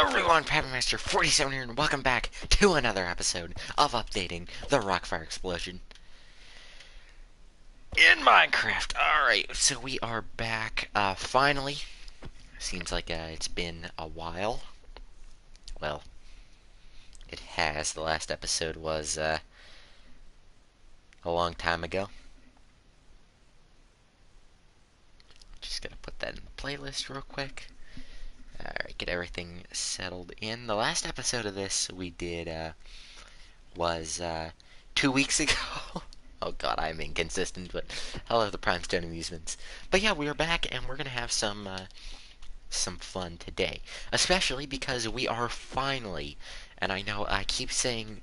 everyone, Pappymaster47 here, and welcome back to another episode of updating the Rockfire Explosion in Minecraft. Alright, so we are back, finally. Seems like it's been a while. Well, it has. The last episode was a long time ago. Just gonna put that in the playlist real quick. Alright, get everything settled in. The last episode of this we did was 2 weeks ago. Oh god, I'm inconsistent, but hello, the Primestone Amusements. But yeah, we are back, and we're gonna have some fun today. Especially because we are finally, and I know I keep saying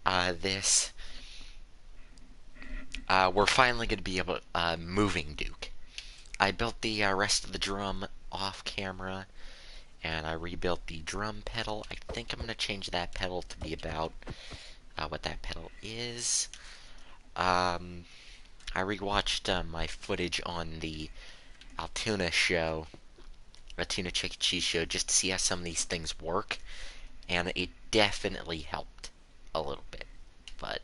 this, we're finally gonna be able moving Duke. I built the rest of the drum off camera, and I rebuilt the drum pedal. I think I'm gonna change that pedal to be about what that pedal is. I rewatched my footage on the Altoona show, Altoona Chicken Cheese show, just to see how some of these things work, and it definitely helped a little bit. But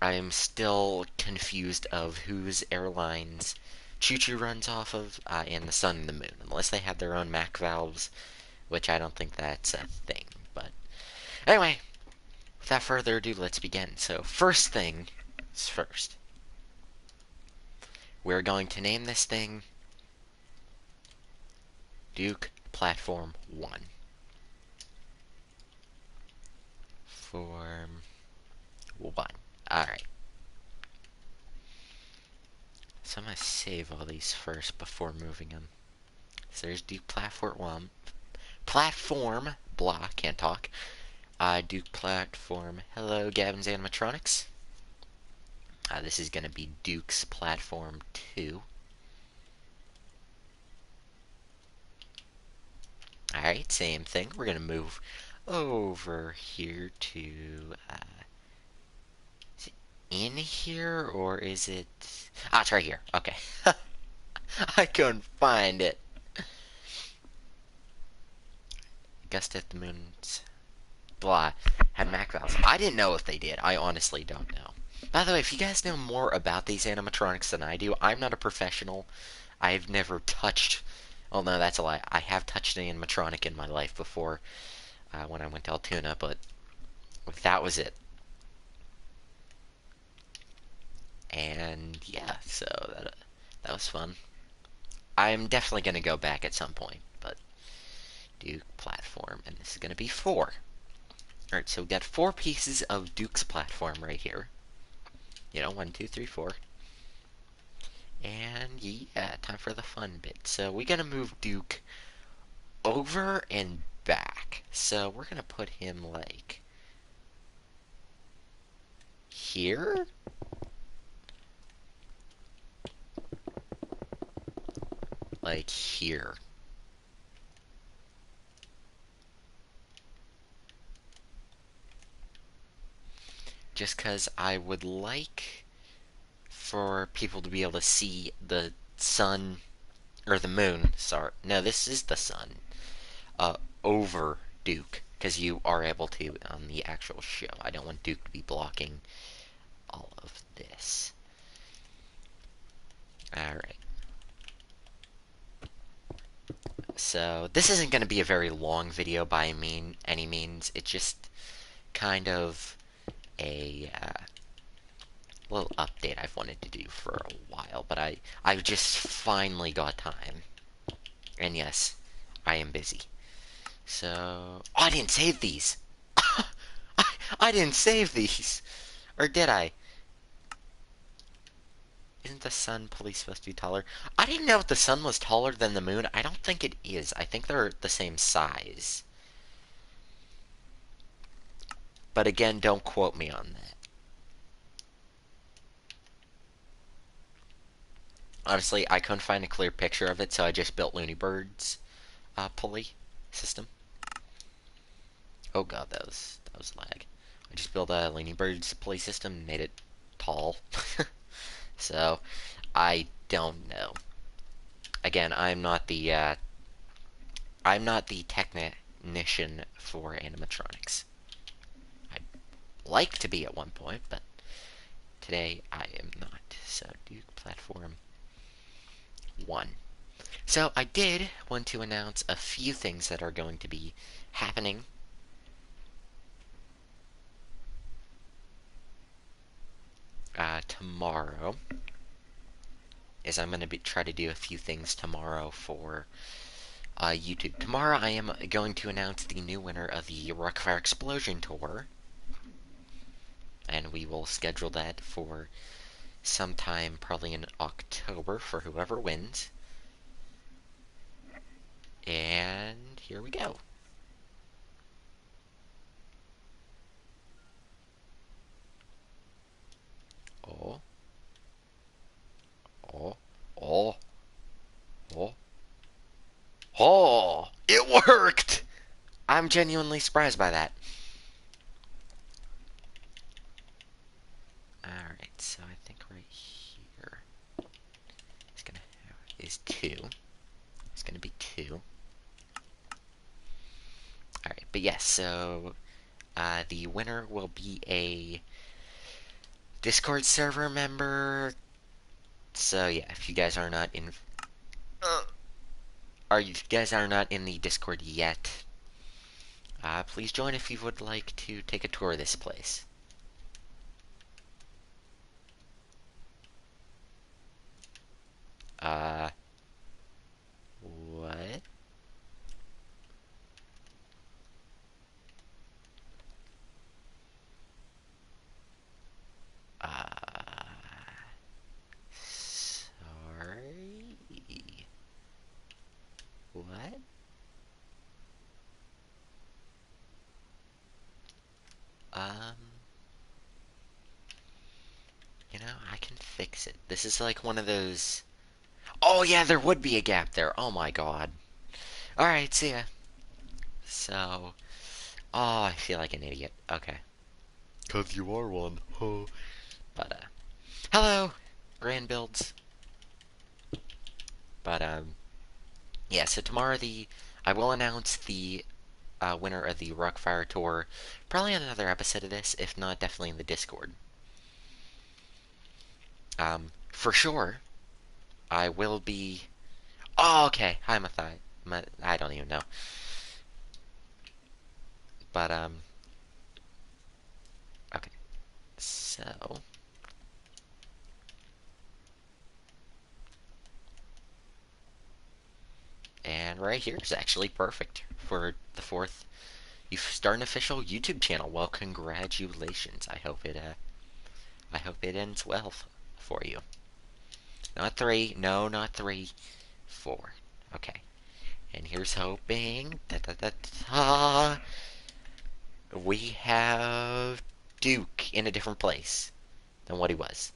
I am still confused of whose airlines Choo-Choo runs off of, and the Sun and the Moon, unless they have their own Mac valves, which I don't think that's a thing. But anyway, without further ado, let's begin. So first thing is first. We're going to name this thing Duke Platform 1. Form 1. Alright. So I'm going to save all these first before moving them. So there's Duke Platform 1. Platform, blah, can't talk. Duke Platform, hello Gavin's Animatronics. This is going to be Duke's Platform 2. Alright, same thing. We're going to move over here to... is it in here, or is it... Ah, it's right here. Okay. I couldn't find it. Gust at the Moon's... Blah. Had Mac valves. I didn't know if they did. I honestly don't know. By the way, if you guys know more about these animatronics than I do, I'm not a professional. I've never touched... Oh, no, that's a lie. I have touched an animatronic in my life before, when I went to Altoona, but that was it. And, yeah, so that was fun. I'm definitely going to go back at some point, but Duke Platform, and this is going to be 4. Alright, so we got 4 pieces of Duke's Platform right here. You know, 1, 2, 3, 4. And yeah, time for the fun bit. So we're gonna move Duke over and back. So we're gonna put him like here. Like here. Just because I would like for people to be able to see the sun, or the moon, sorry. No, this is the sun, over Duke, because you are able to on the actual show. I don't want Duke to be blocking all of this. Alright. So, this isn't going to be a very long video by any means. It's just kind of a little update I've wanted to do for a while, but I just finally got time. And yes, I am busy. So, oh, I didn't save these. I didn't save these, or did I? Isn't the sun police supposed to be taller? I didn't know if the sun was taller than the moon. I don't think it is. I think they're the same size. But again, don't quote me on that. Honestly, I couldn't find a clear picture of it, so I just built Looney Bird's pulley system. Oh god, that was lag. I just built a Looney Bird's pulley system and made it tall. So, I don't know. Again, I'm not the technician for animatronics. I'd like to be at one point, but today I am not. So, Duke Platform 1. So, I did want to announce a few things that are going to be happening tomorrow. Is I'm going to try to do a few things tomorrow for YouTube. Tomorrow I am going to announce the new winner of the Rockfire Explosion Tour. And we will schedule that for sometime probably in October for whoever wins. And here we go. Oh. Oh. Oh. Oh. Oh! It worked! I'm genuinely surprised by that. Alright, so I think right here is 2. It's gonna be 2. Alright, but yes, so the winner will be a Discord server member. So yeah, if you guys are not in the Discord yet, please join if you would like to take a tour of this place. What? Sorry? What? You know, I can fix it. This is like one of those... Oh yeah, there would be a gap there. Oh my god. Alright, see ya. So... Oh, I feel like an idiot. Okay. 'Cause you are one. Huh. But, hello, Grand Builds. But, yeah, so tomorrow I will announce the winner of the Rockfire Tour, probably on another episode of this, if not, definitely in the Discord. For sure, I will be... Oh, okay, hi, Mathai. I don't even know. But, okay, so... And right here is actually perfect for the 4th. You start an official YouTube channel. Well, congratulations. I hope it ends well for you. Not 3. No, not 3. 4. Okay. And here's hoping. Da, da, da, da. We have Duke in a different place than what he was.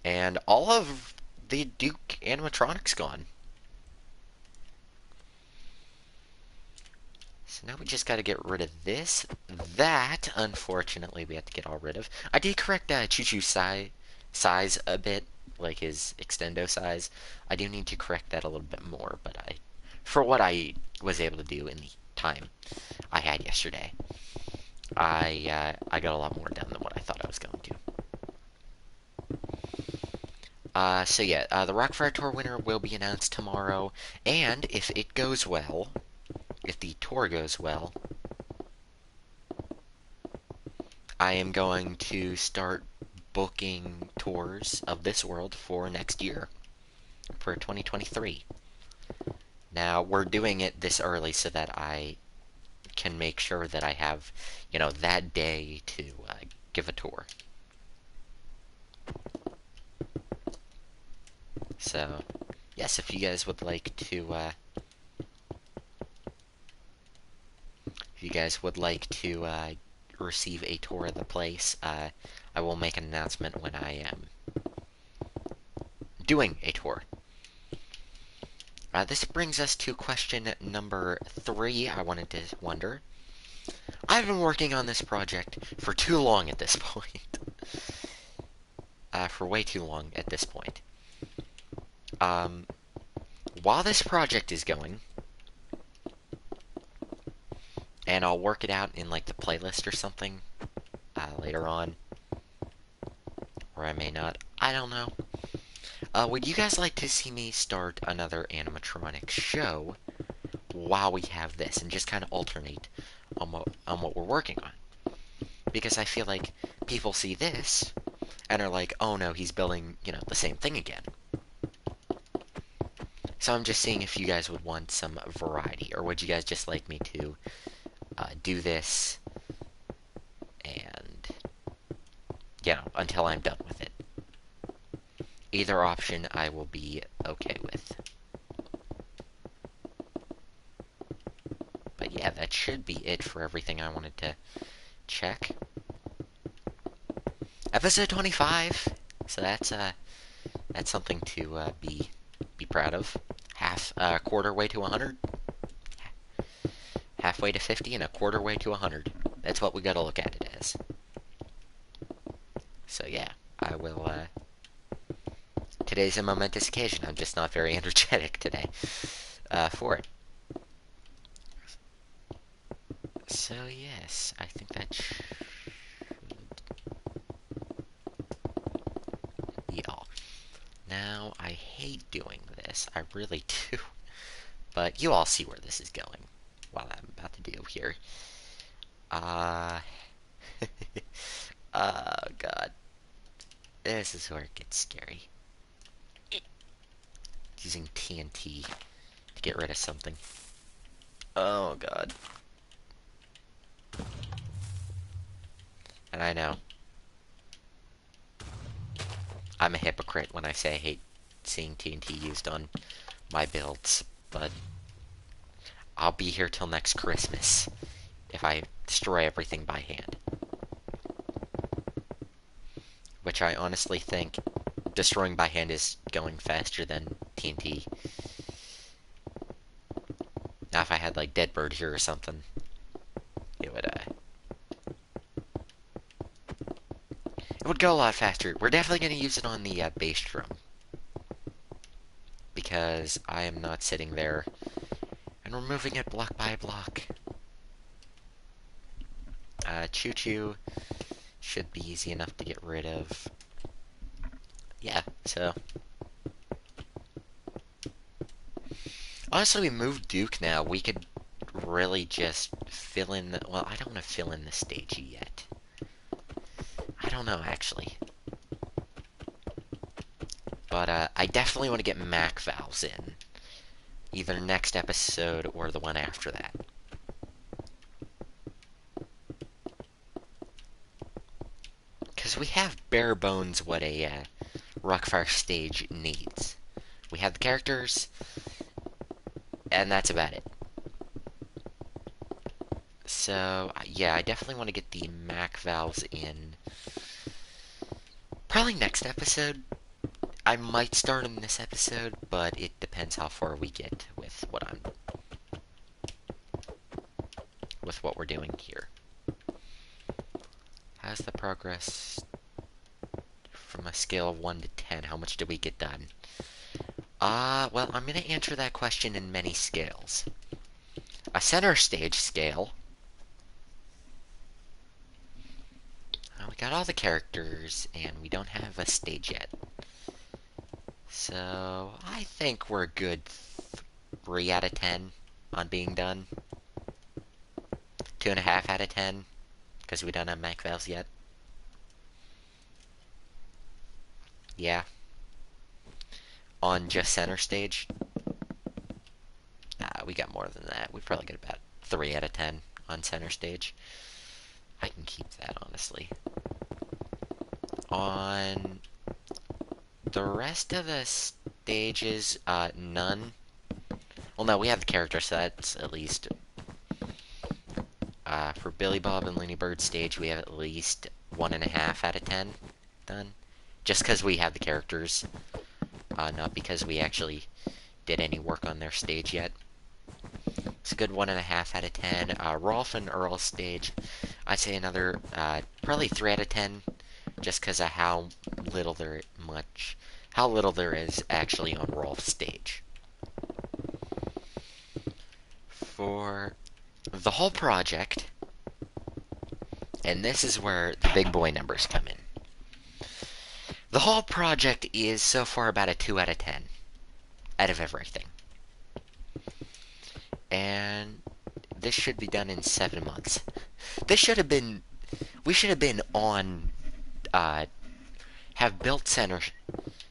And all of the Duke animatronics gone. So now we just gotta get rid of this. That, unfortunately, we have to get all rid of. I did correct Choo-Choo size a bit, like his extendo size. I do need to correct that a little bit more, but for what I was able to do in the time I had yesterday, I got a lot more done than what I thought I was going to. So yeah, the Rockfire Tour winner will be announced tomorrow, and if it goes well, if the tour goes well, I am going to start booking tours of this world for next year, for 2023. Now, we're doing it this early so that I can make sure that I have, that day to give a tour. So, yes, if you guys would like to, receive a tour of the place, I will make an announcement when I am doing a tour. This brings us to question number 3. I wanted to wonder. I've been working on this project for too long at this point. For way too long at this point. While this project is going, and I'll work it out in like the playlist or something later on, or I may not. I don't know. Would you guys like to see me start another animatronic show while we have this, and just kind of alternate on what we're working on? Because I feel like people see this and are like, oh no, he's building, the same thing again. So I'm just seeing if you guys would want some variety, or would you guys just like me to do this and, until I'm done with it. Either option I will be okay with. But yeah, that should be it for everything I wanted to check. Episode 25. So that's something to be proud of. Quarter way to 100. Halfway to 50 and a quarter way to 100. That's what we gotta look at it as. So yeah, I will. Today's a momentous occasion. I'm just not very energetic today for it. So yes, I think that should be all. Now, I hate doing this. I really do. But you all see where this is going. What I'm about to do here. Oh, God. This is where it gets scary. Using TNT to get rid of something. Oh, God. And I know. I'm a hypocrite when I say I hate seeing TNT used on my builds, but I'll be here till next Christmas if I destroy everything by hand. Which I honestly think destroying by hand is going faster than TNT. Now if I had like Deadbird here or something, it would go a lot faster. We're definitely going to use it on the bass drum, because I am not sitting there and removing it block by block. Choo Choo should be easy enough to get rid of. Yeah, so. Honestly, we moved Duke now. We could really just fill in the. Well, I don't want to fill in the stage yet. I don't know, actually. But I definitely want to get Mac valves in. Either next episode or the one after that. Because we have bare bones what a Rockfire stage needs. We have the characters, and that's about it. So, yeah, I definitely want to get the Mac valves in. Probably next episode. I might start in this episode, but it depends how far we get with what we're doing here. How's the progress from a scale of 1 to 10? How much did we get done? Well, I'm going to answer that question in many scales. A center stage scale. We got all the characters, and we don't have a stage yet. So, I think we're a good 3 out of 10 on being done. 2.5 out of 10, because we don't have Mac valves yet. Yeah. On just center stage, we got more than that. We probably get about 3 out of 10 on center stage. I can keep that, honestly. On the rest of the stages, none. Well, no, we have the character, so that's at least. For Billy Bob and Looney Bird stage, we have at least 1.5 out of 10 done. Just because we have the characters, not because we actually did any work on their stage yet. It's a good 1.5 out of 10. Rolf and Earl stage, I'd say another, probably 3 out of 10, just because of how little there is actually on Rolf's stage. For the whole project, and this is where the big boy numbers come in. The whole project is so far about a 2 out of 10 out of everything. And this should be done in 7 months. This should have been, we should have been on, have built center,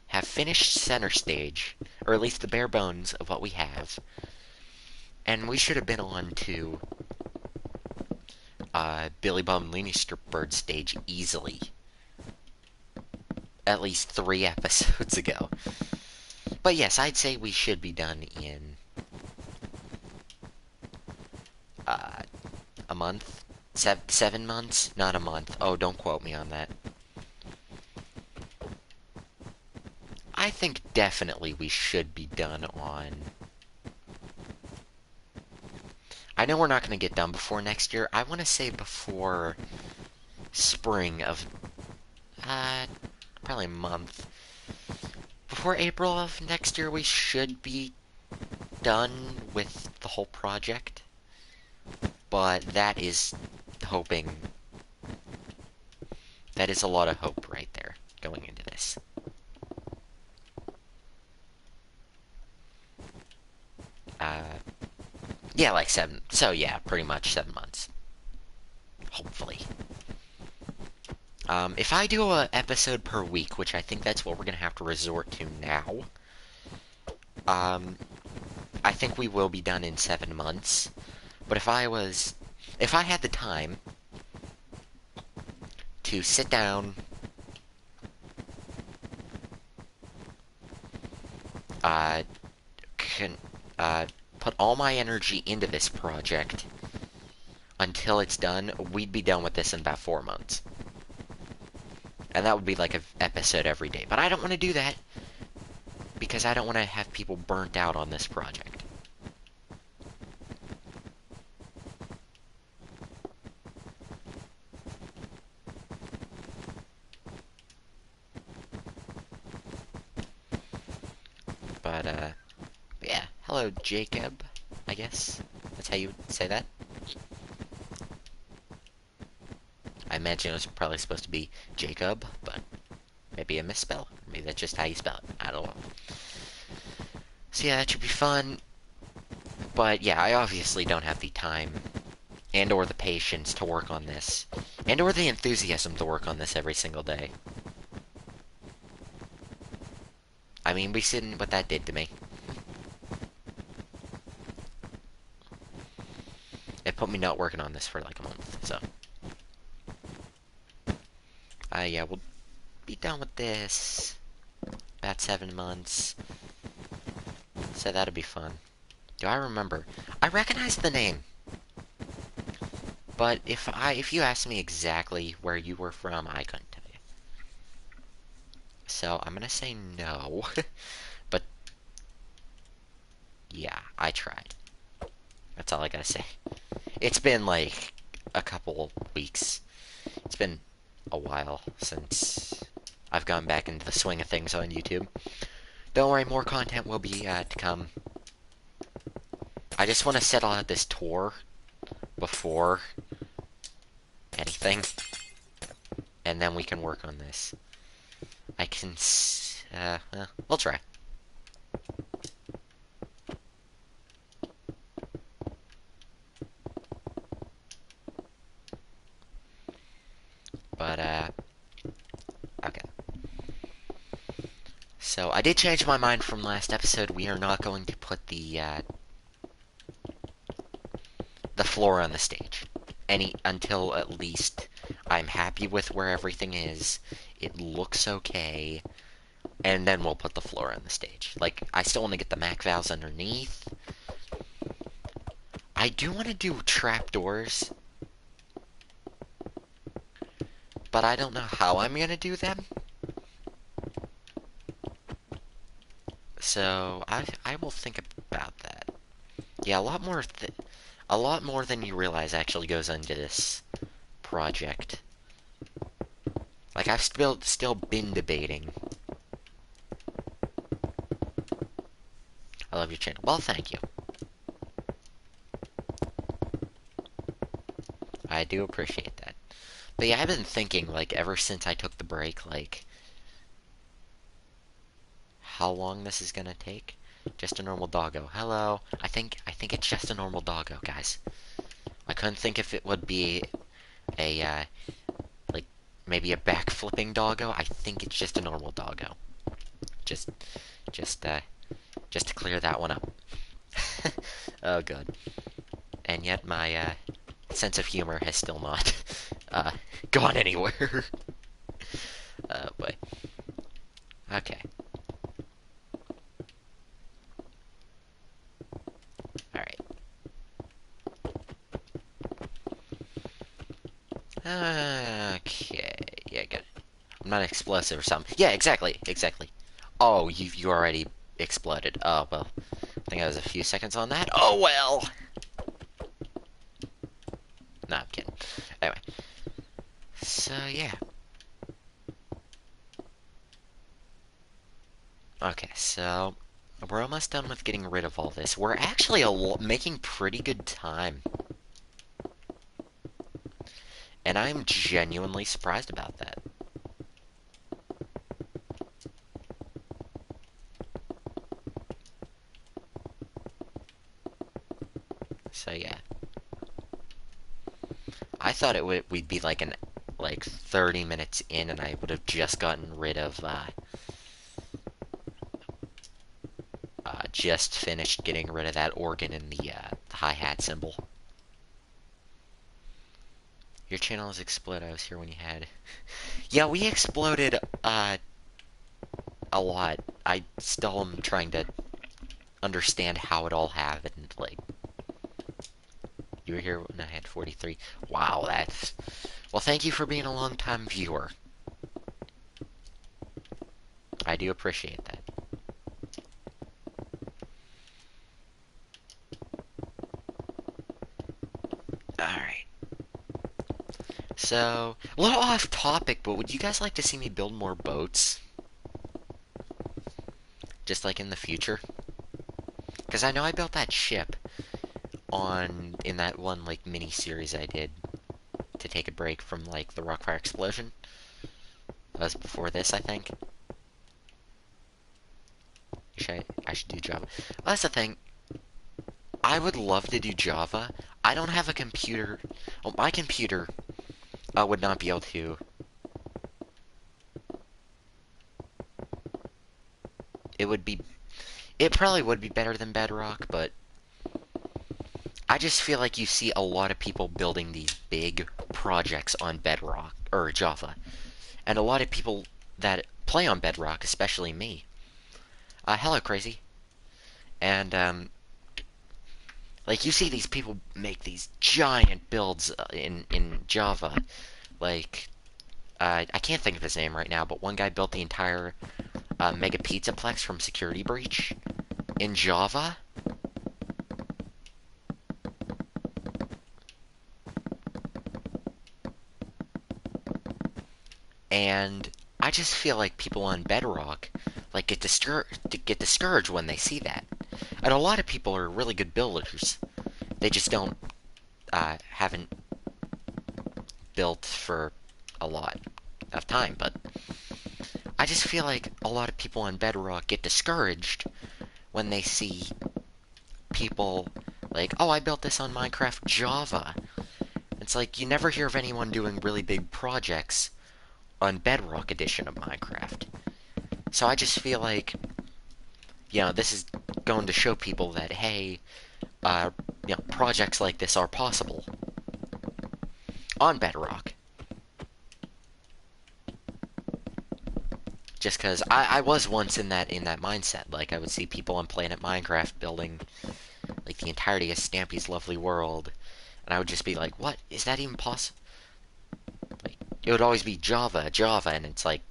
have finished center stage, or at least the bare bones of what we have. And we should have been on to Billy Bob and Looney Bird stage easily. At least 3 episodes ago. But yes, I'd say we should be done in a month? 7 months? Not a month. Oh, don't quote me on that. I think definitely we should be done on... I know we're not going to get done before next year. I want to say before spring of... probably a month. Before April of next year, we should be done with the whole project. But that is hoping... That is a lot of hope right there, going into this. Yeah, like 7... So yeah, pretty much 7 months. Hopefully. If I do an episode per week, which I think that's what we're going to have to resort to now, I think we will be done in 7 months. But if I had the time to sit down, put all my energy into this project until it's done, we'd be done with this in about 4 months. And that would be like an episode every day. But I don't want to do that, because I don't want to have people burnt out on this project. But, yeah. Hello, Jacob, I guess. That's how you would say that. I imagine it was probably supposed to be Jacob, but maybe a misspell. Maybe that's just how you spell it. I don't know. So yeah, that should be fun. But yeah, I obviously don't have the time and or the patience to work on this. And or the enthusiasm to work on this every single day. I mean, we seen what that did to me. It put me not working on this for like a month, so. Yeah, we'll be done with this about 7 months. So that'll be fun. Do I remember? I recognize the name. But if you asked me exactly where you were from, I couldn't tell you. So I'm gonna say no. But yeah, I tried. That's all I gotta say. It's been like a couple weeks. It's been a while since I've gone back into the swing of things on YouTube. Don't worry, more content will be to come. I just want to settle out this tour before anything, and then we can work on this. I can, we'll try. But, okay. So, I did change my mind from last episode. We are not going to put the floor on the stage. Until at least I'm happy with where everything is. It looks okay. And then we'll put the floor on the stage. Like, I still want to get the Mac valves underneath. I do want to do trapdoors. But I don't know how I'm going to do them. So, I will think about that. Yeah, a lot more than you realize actually goes into this project. Like, I've still been debating. I love your channel. Well, thank you. I do appreciate that. But yeah, I've been thinking, like, ever since I took the break, like, how long this is gonna take. Just a normal doggo. Hello. I think it's just a normal doggo, guys. I couldn't think if it would be a, like, maybe a backflipping doggo. I think it's just a normal doggo. Just, just, uh, just to clear that one up. Oh, good. And yet my, sense of humor has still not, gone anywhere. Oh, boy. Okay. Alright. Okay. Yeah, good. I'm not explosive or something. Yeah, exactly. Exactly. Oh, you already exploded. Oh, well. I think I was a few seconds on that. Oh, well! No, I'm kidding. Anyway. So, yeah. Okay, so we're almost done with getting rid of all this. We're actually making pretty good time. And I'm genuinely surprised about that. So, yeah. I thought we'd be like 30 minutes in and I would have just gotten rid of just finished getting rid of that organ in the hi-hat symbol. Your channel has exploded. I was here when you had. Yeah, we exploded a lot. I still am trying to understand how it all happened. Like, you were here when I had 43. Wow, that's. Well, thank you for being a long-time viewer. I do appreciate that. Alright. So, a little off topic, but would you guys like to see me build more boats? Just like in the future? Because I know I built that ship in that one, like, mini-series I did to take a break from, like, the Rockfire explosion. That was before this, I think. I should do Java. Well, that's the thing. I would love to do Java. I don't have a computer. Well, my computer would not be able to. It would be. It probably would be better than Bedrock, but I just feel like you see a lot of people building these big projects on Bedrock or Java, and a lot of people that play on Bedrock, especially me. Hello, crazy. And like you see these people make these giant builds in Java, like I can't think of his name right now, but one guy built the entire Mega Pizzaplex from Security Breach in Java. And I just feel like people on Bedrock like get discouraged when they see that. And a lot of people are really good builders. They just haven't built for a lot of time, but I just feel like a lot of people on Bedrock get discouraged when they see people like, oh, I built this on Minecraft Java. It's like you never hear of anyone doing really big projects on Bedrock edition of Minecraft. So I just feel like, this is going to show people that, hey, projects like this are possible on Bedrock. Just because I was once in that mindset. Like, I would see people on Planet Minecraft building, like, the entirety of Stampy's Lovely World, and I would just be like, what? Is that even possible? Like, it would always be Java, and it's like,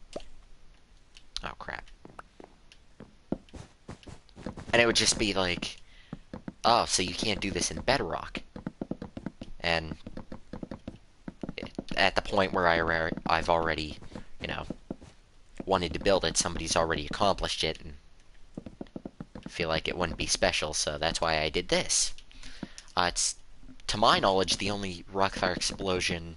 oh, crap. And it would just be like, oh, so you can't do this in Bedrock. And at the point where I've already, wanted to build it, somebody's already accomplished it, and I feel like it wouldn't be special, so that's why I did this. It's to my knowledge, the only Rockfire explosion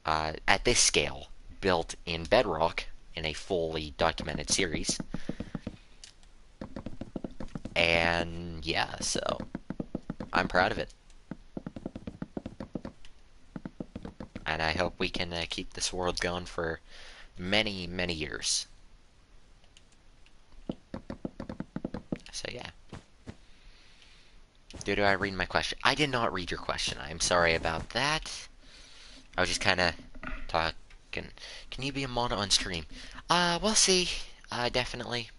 at this scale built in Bedrock in a fully documented series. And yeah, so I'm proud of it. And I hope we can keep this world going for many, many years. So yeah. Do I read my question? I did not read your question. I'm sorry about that. I was just kind of talking. Can you be a mono on stream? We'll see. Definitely.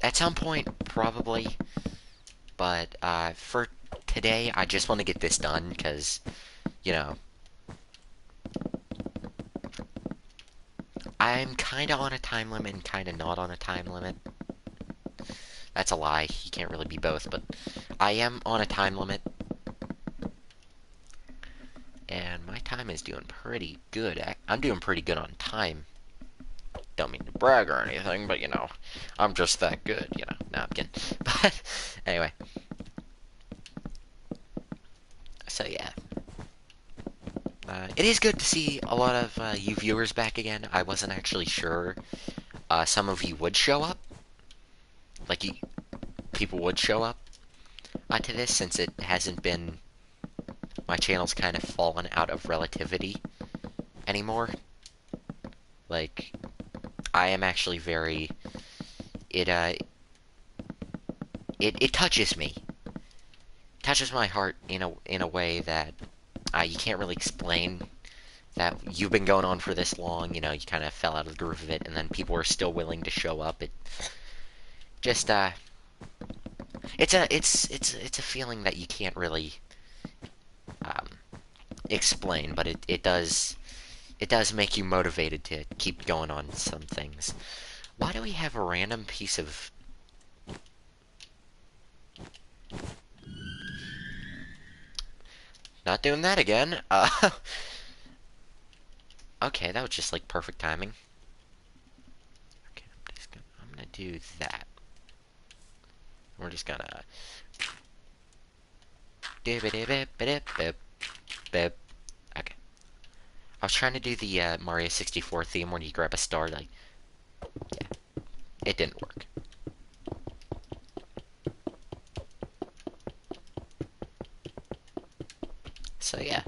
At some point, probably. But, for today, I just want to get this done, because, you know, I'm kind of on a time limit and kind of not on a time limit. That's a lie. You can't really be both, but I am on a time limit. And my time is doing pretty good. I'm doing pretty good on time. Don't mean to brag or anything, but, you know, I'm just that good, you know. No, I'm kidding. But, anyway. So, yeah. It is good to see a lot of you viewers back again. I wasn't actually sure some of you would show up. Like, people would show up to this, since it hasn't been... My channel's kind of fallen out of relativity anymore. Like, I am actually very... It touches me. It touches my heart in a way that you can't really explain. That you've been going on for this long, you know, you kind of fell out of the groove of it, and then people are still willing to show up. It just it's a feeling that you can't really um, explain, but it does make you motivated to keep going on some things. Why do we have a random piece of... Not doing that again. Okay, that was just like perfect timing. Okay, I'm gonna do that. We're just gonna... Okay. I was trying to do the Mario 64 theme when you grab a star, like... Yeah. It didn't work. So, yeah.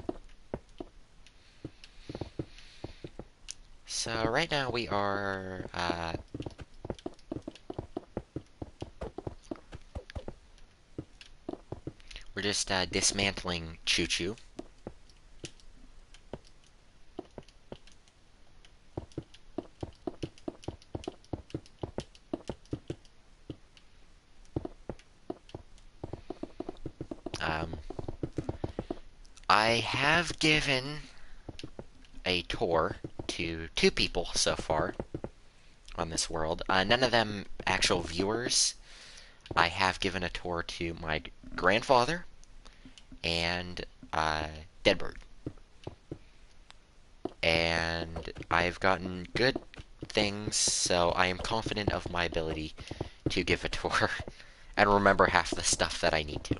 So, right now we are... we're just dismantling Choo Choo. I have given a tour to 2 people so far on this world. None of them actual viewers. I have given a tour to my grandfather and Deadbird. And I've gotten good things, so I am confident of my ability to give a tour and remember half the stuff that I need to.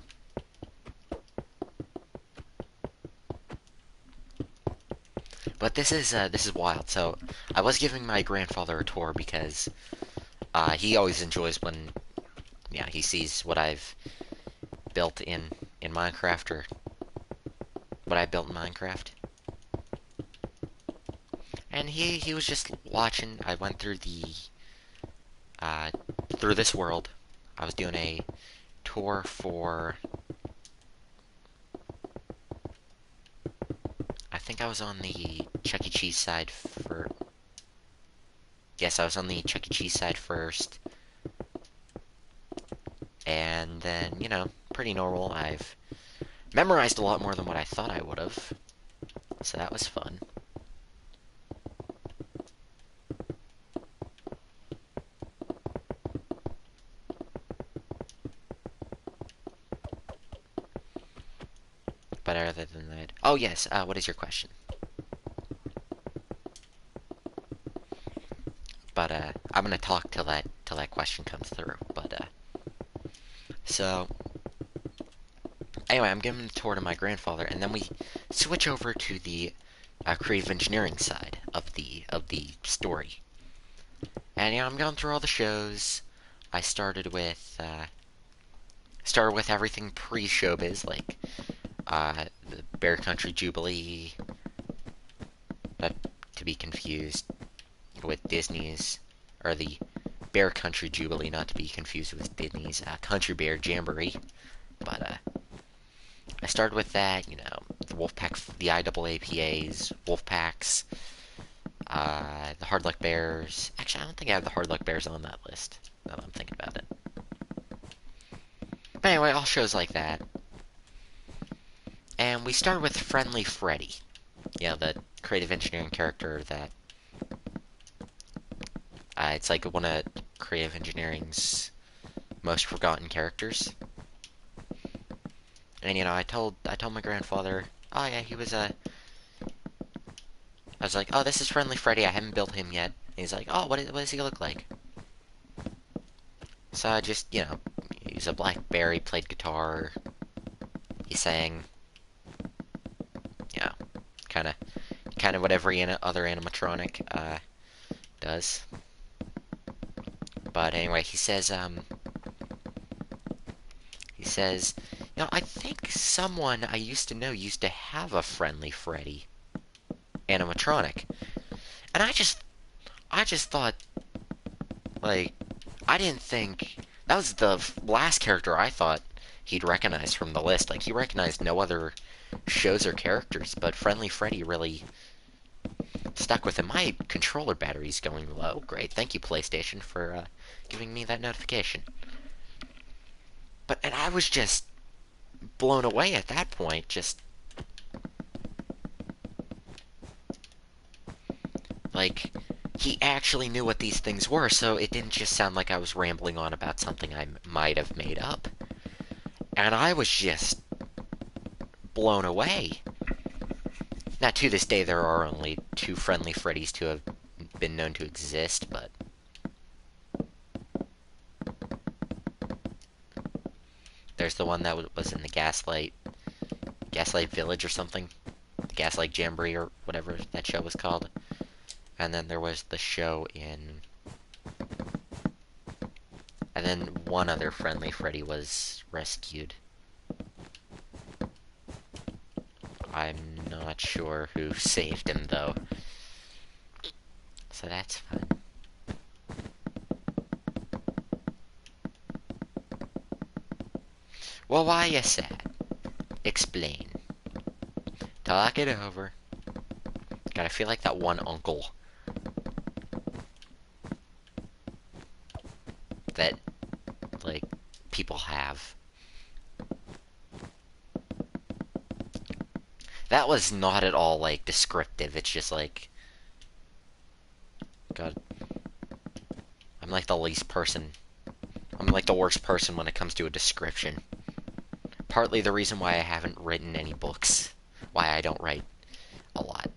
But this is wild. So I was giving my grandfather a tour because he always enjoys when he sees what I've built in Minecraft, or what I built in Minecraft. And he was just watching. I went through through this world. I was doing a tour for... I think I was on the Chuck E. Cheese side for... Yes, I was on the Chuck E. Cheese side first. And then, you know, pretty normal. I've memorized a lot more than what I thought I would have. So that was fun. But other than that... Oh, yes, what is your question? But I'm gonna talk till that question comes through. But so anyway, I'm giving a tour to my grandfather, and then we switch over to the creative engineering side of the story. And I'm going through all the shows. I started with everything pre-showbiz, like the Bear Country Jubilee, not to be confused with Disney's, or the Bear Country Jubilee, not to be confused with Disney's Country Bear Jamboree. But I started with that, the Wolfpack, the IAAPA's, Wolfpacks, the Hard Luck Bears. Actually, I don't think I have the Hard Luck Bears on that list, now that I'm thinking about it. But anyway, all shows like that. And we started with Friendly Freddy. The creative engineering character that... it's like one of creative engineering's most forgotten characters. And I told my grandfather, oh yeah, he was a... I was like, oh, this is Friendly Freddy, I haven't built him yet. And he's like, oh, what does he look like? So I just, he's a black bear, he played guitar, he sang, yeah, kind of what every other animatronic does. But anyway, he says, I think someone I used to know used to have a Friendly Freddy animatronic, and I just thought, like, I didn't think that was the last character I thought he'd recognize from the list. Like, he recognized no other shows or characters, but Friendly Freddy really stuck with him. My controller battery's going low. Great, thank you, PlayStation, for giving me that notification. And I was just blown away at that point. Just like, he actually knew what these things were, so it didn't just sound like I was rambling on about something I might have made up. And I was just blown away. Now, to this day, there are only 2 Friendly Freddys to have been known to exist, but... There's the one that was in the Gaslight Village or something. The Gaslight Jamboree or whatever that show was called. And then there was the show in... And then one other Friendly Freddy was rescued. I'm not sure who saved him, though. So that's fun. Well, why you sad? Explain. Talk it over. God, I feel like that one uncle that, like, people have. That was not at all, like, descriptive. It's just like... God. I'm like the least person. I'm like the worst person when it comes to a description. Partly the reason why I haven't written any books. Why I don't write a lot.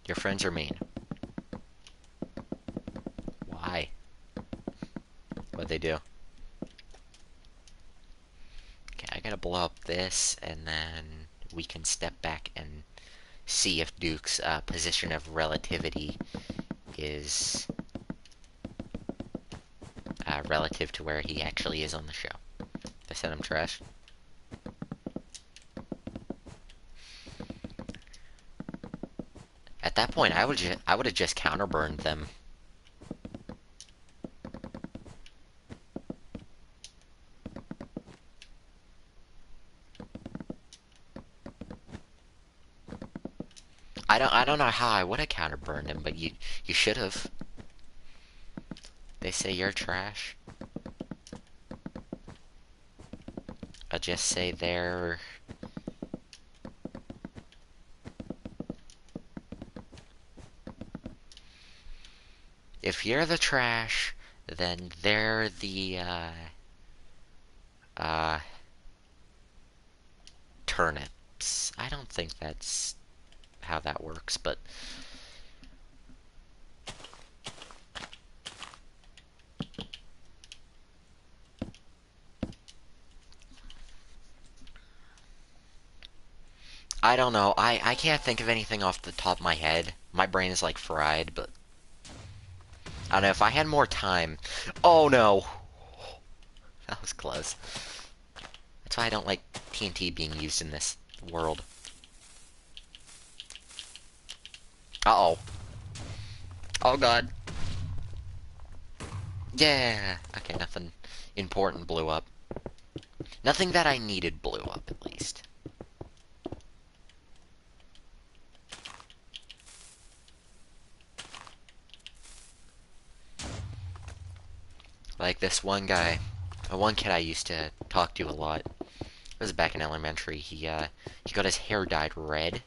Your friends are mean. Why? What'd they do? Okay, I gotta blow up this, and then we can step back and see if Duke's position of relativity is relative to where he actually is on the show. They said I'm trash. At that point, I would have just counterburned them. I don't know how I would have counterburned him, but you should have. They say you're trash. I just say they're... If you're the trash, then they're the, turnips. I don't think that's how that works, but I don't know. I can't think of anything off the top of my head. My brain is like fried, but I don't know if I had more time. Oh no, that was close. That's why I don't like TNT being used in this world. Uh-oh. Oh god. Yeah. Okay, nothing important blew up. Nothing that I needed blew up, at least. Like this one guy, one kid I used to talk to a lot. It was back in elementary. He got his hair dyed red.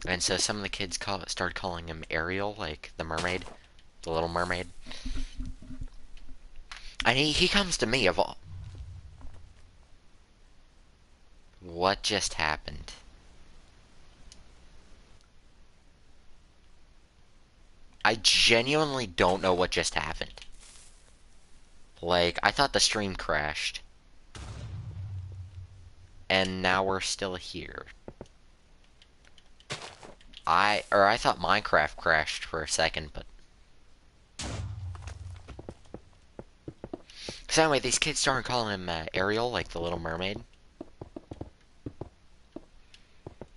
And so some of the kids started calling him Ariel, like the mermaid, the Little Mermaid. And he comes to me of all. What just happened? I genuinely don't know what just happened. Like, I thought the stream crashed. And now we're still here. I thought Minecraft crashed for a second, but... So anyway, these kids started calling him Ariel, like the Little Mermaid.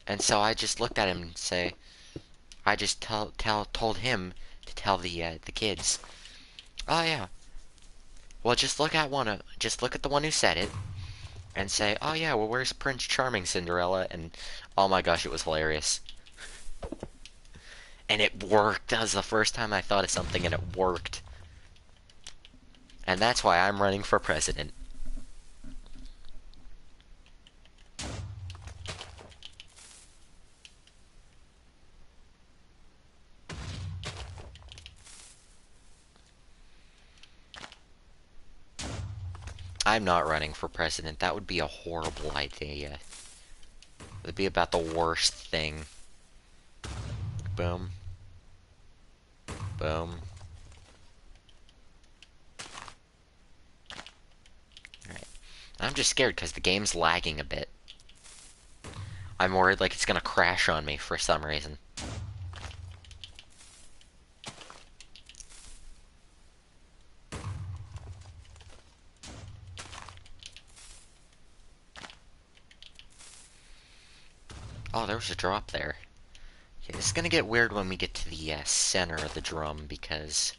And so I just looked at him and say... I just told him to tell the kids. Oh yeah. Well, just look at the one who said it, and say, oh yeah, well where's Prince Charming, Cinderella? And oh my gosh, it was hilarious. And it worked. That was the first time I thought of something and it worked. And that's why I'm running for president. I'm not running for president. That would be a horrible idea. It would be about the worst thing. Boom. Boom. Alright. I'm just scared because the game's lagging a bit. I'm worried like it's gonna crash on me for some reason. Oh, there was a drop there. Okay, this is gonna get weird when we get to the center of the drum because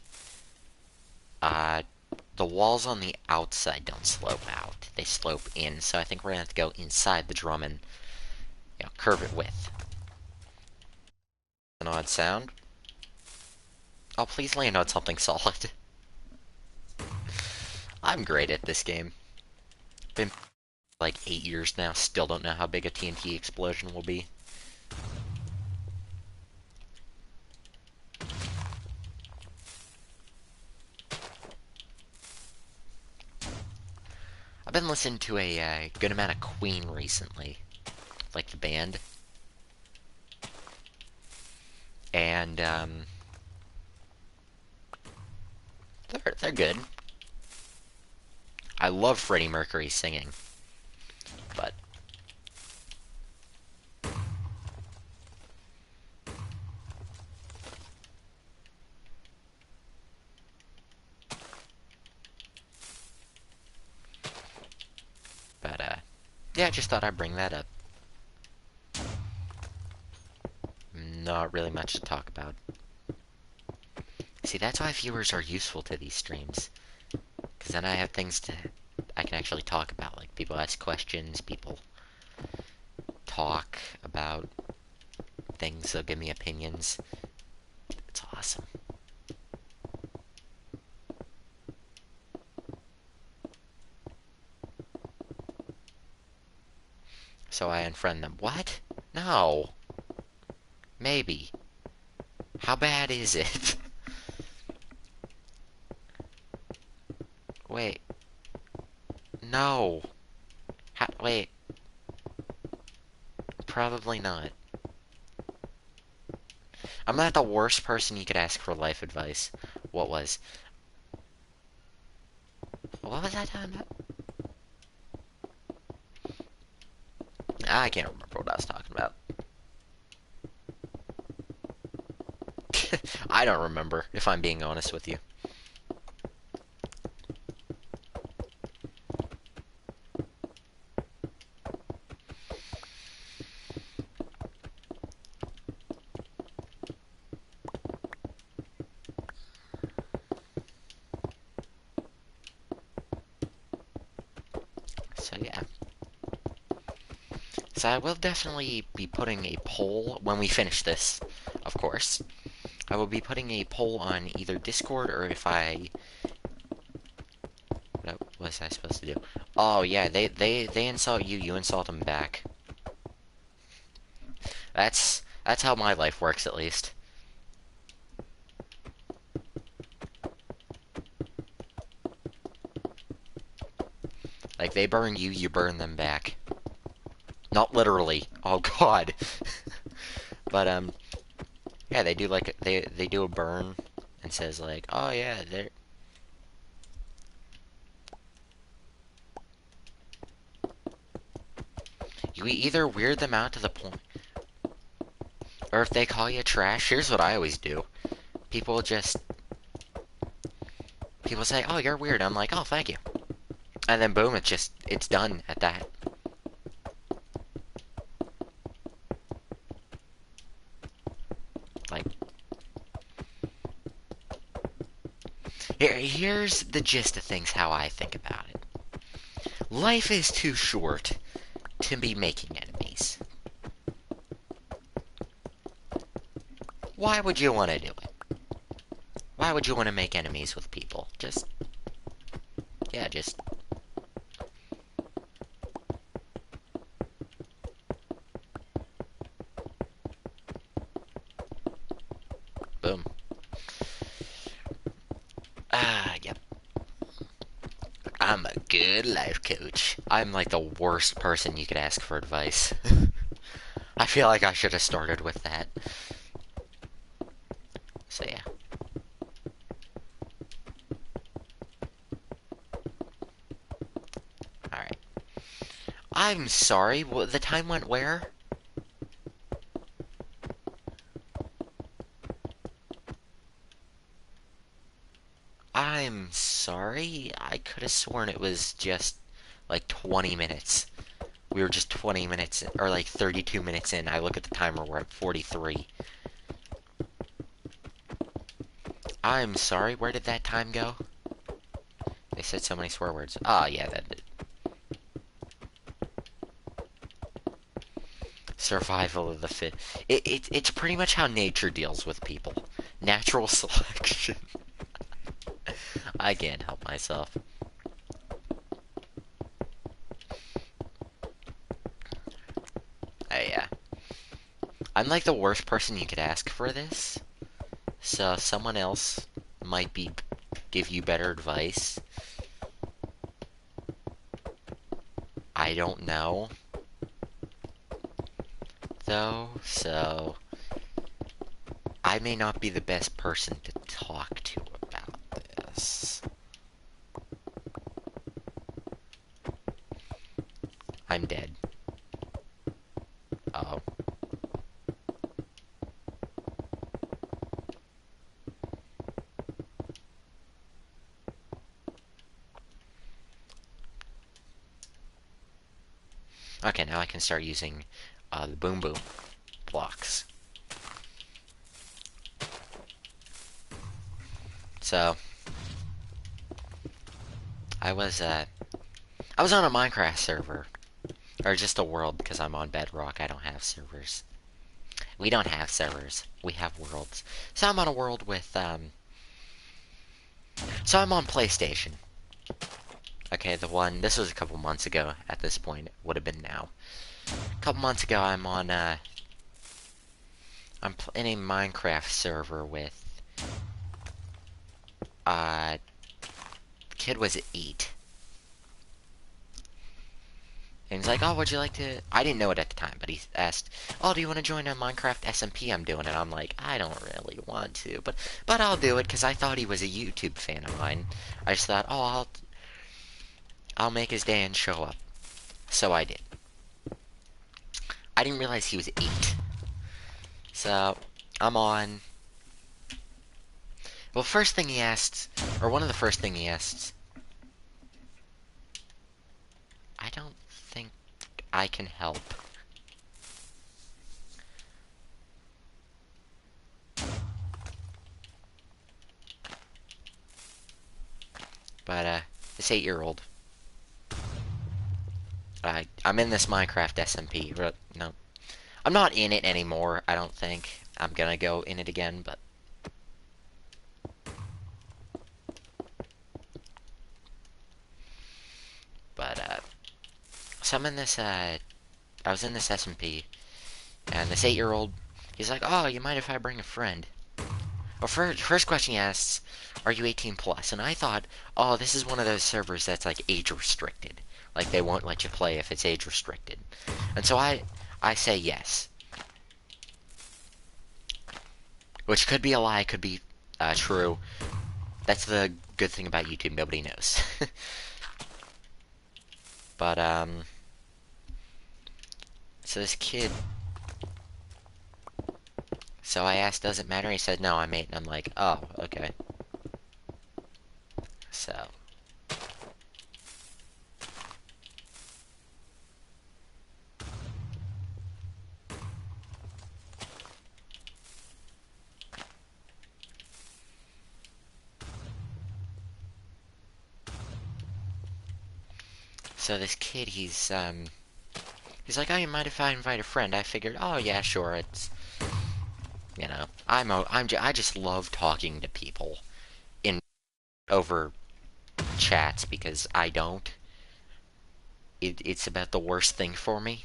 the walls on the outside don't slope out. They slope in, so I think we're gonna have to go inside the drum and curve it with. An odd sound. Oh, please land on something solid. I'm great at this game. Been like 8 years now, still don't know how big a TNT explosion will be. I've been listening to a good amount of Queen recently, like the band. And, they're good. I love Freddie Mercury singing, but yeah, I just thought I'd bring that up. Not really much to talk about. See, that's why viewers are useful to these streams. Because then I have things I can actually talk about. Like, people ask questions, people talk about things, they'll give me opinions. It's awesome. So I unfriend them. What? No. Maybe. How bad is it? Wait. No. Wait. Probably not. I'm not the worst person you could ask for life advice. What was? What was I talking about? I can't remember what I was talking about. I don't remember, if I'm being honest with you. So yeah. So I will definitely be putting a poll when we finish this, of course. I will be putting a poll on either Discord or if I... What was I supposed to do? Oh yeah, they insult you, you insult them back. That's how my life works, at least. Like, they burn you, you burn them back. Not literally. Oh god. But yeah, they do like they do a burn and says like, "Oh yeah, they're..." You either weird them out to the point, or if they call you trash, here's what I always do. People just people say, "Oh, you're weird." I'm like, "Oh, thank you." And then boom, it's done at that. Like, here's the gist of things how I think about it. Life is too short to be making enemies. Why would you want to do it? Why would you want to make enemies with people? Yeah, just... Boom. Yep. I'm a good life coach. I'm like the worst person you could ask for advice. I feel like I should have started with that. So yeah. Alright. I'm sorry, the time went where? I'm sorry, I could have sworn it was just like 20 minutes. We were just 20 minutes, or like 32 minutes in. I look at the timer, we're at 43. I'm sorry, where did that time go? They said so many swear words. Ah, yeah, that did. Survival of the fit. It's pretty much how nature deals with people. Natural selection. I can't help myself. Yeah. I'm like the worst person you could ask for this. So someone else might give you better advice. I don't know. Though, so I may not be the best person to talk to about this. I'm dead. Uh oh. Okay, now I can start using the boom boom blocks. So I was on a Minecraft server, or just a world because I'm on Bedrock. I don't have servers. We don't have servers. We have worlds. So I'm on a world with So I'm on PlayStation. Okay, the one, this was a couple months ago at this point, it would have been now. A couple months ago, I'm in a Minecraft server with, uh, kid was 8. And he's like, oh, would you like to... I didn't know it at the time, but he asked, oh, do you want to join a Minecraft SMP I'm doing? And I'm like, I don't really want to, but I'll do it, because I thought he was a YouTube fan of mine. I just thought, oh, I'll make his day and show up. So I did. I didn't realize he was 8. So, I'm on. Well, first thing he asked, or one of the first thing he asked, I don't think I can help. But, this 8-year-old. I'm in this Minecraft SMP. No, I'm not in it anymore, I don't think. I'm gonna go in it again, but... So I'm in this, I was in this SMP, and this 8-year-old, he's like, oh, you mind if I bring a friend? Well, first question he asks, are you 18 plus? And I thought, oh, this is one of those servers that's like age restricted. Like they won't let you play if it's age restricted. And so I say yes. Which could be a lie, could be true. That's the good thing about YouTube, nobody knows. But, so this kid... So I asked, does it matter? He said, no, I'm 8. And I'm like, oh, okay. So... So this kid, he's like, oh, you mind if I invite a friend? I figured, oh, yeah, sure, it's... You know, I just love talking to people in over chats because I don't. It's about the worst thing for me.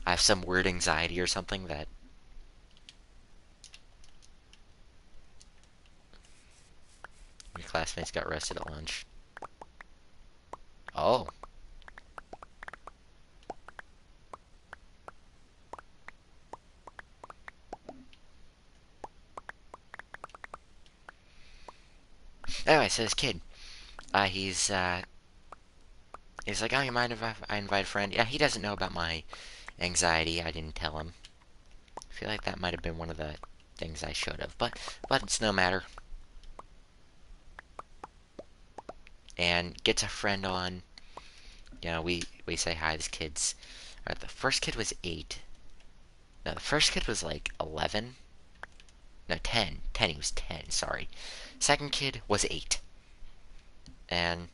I have some weird anxiety or something that... Your classmates got arrested at lunch. Oh. Anyway, so this kid, he's like, oh, you mind if I invite a friend? Yeah, he doesn't know about my anxiety. I didn't tell him. I feel like that might have been one of the things I should have, but it's no matter. And gets a friend on. You know, we say hi. This kid's... the first kid was 8. No, the first kid was like 11. No, 10. 10, he was 10, sorry. Second kid was 8. And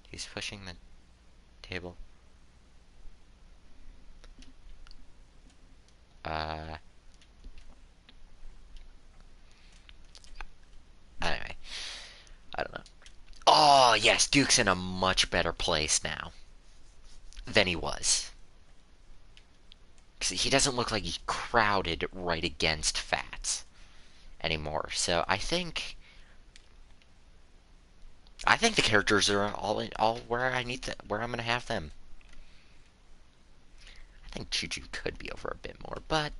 he's pushing the table. Anyway. I don't know. Oh, yes, Duke's in a much better place now than he was. Because he doesn't look like he's crowded right against Fats anymore. So I think the characters are all where I need where I'm gonna have them. I think Choo-Choo could be over a bit more, but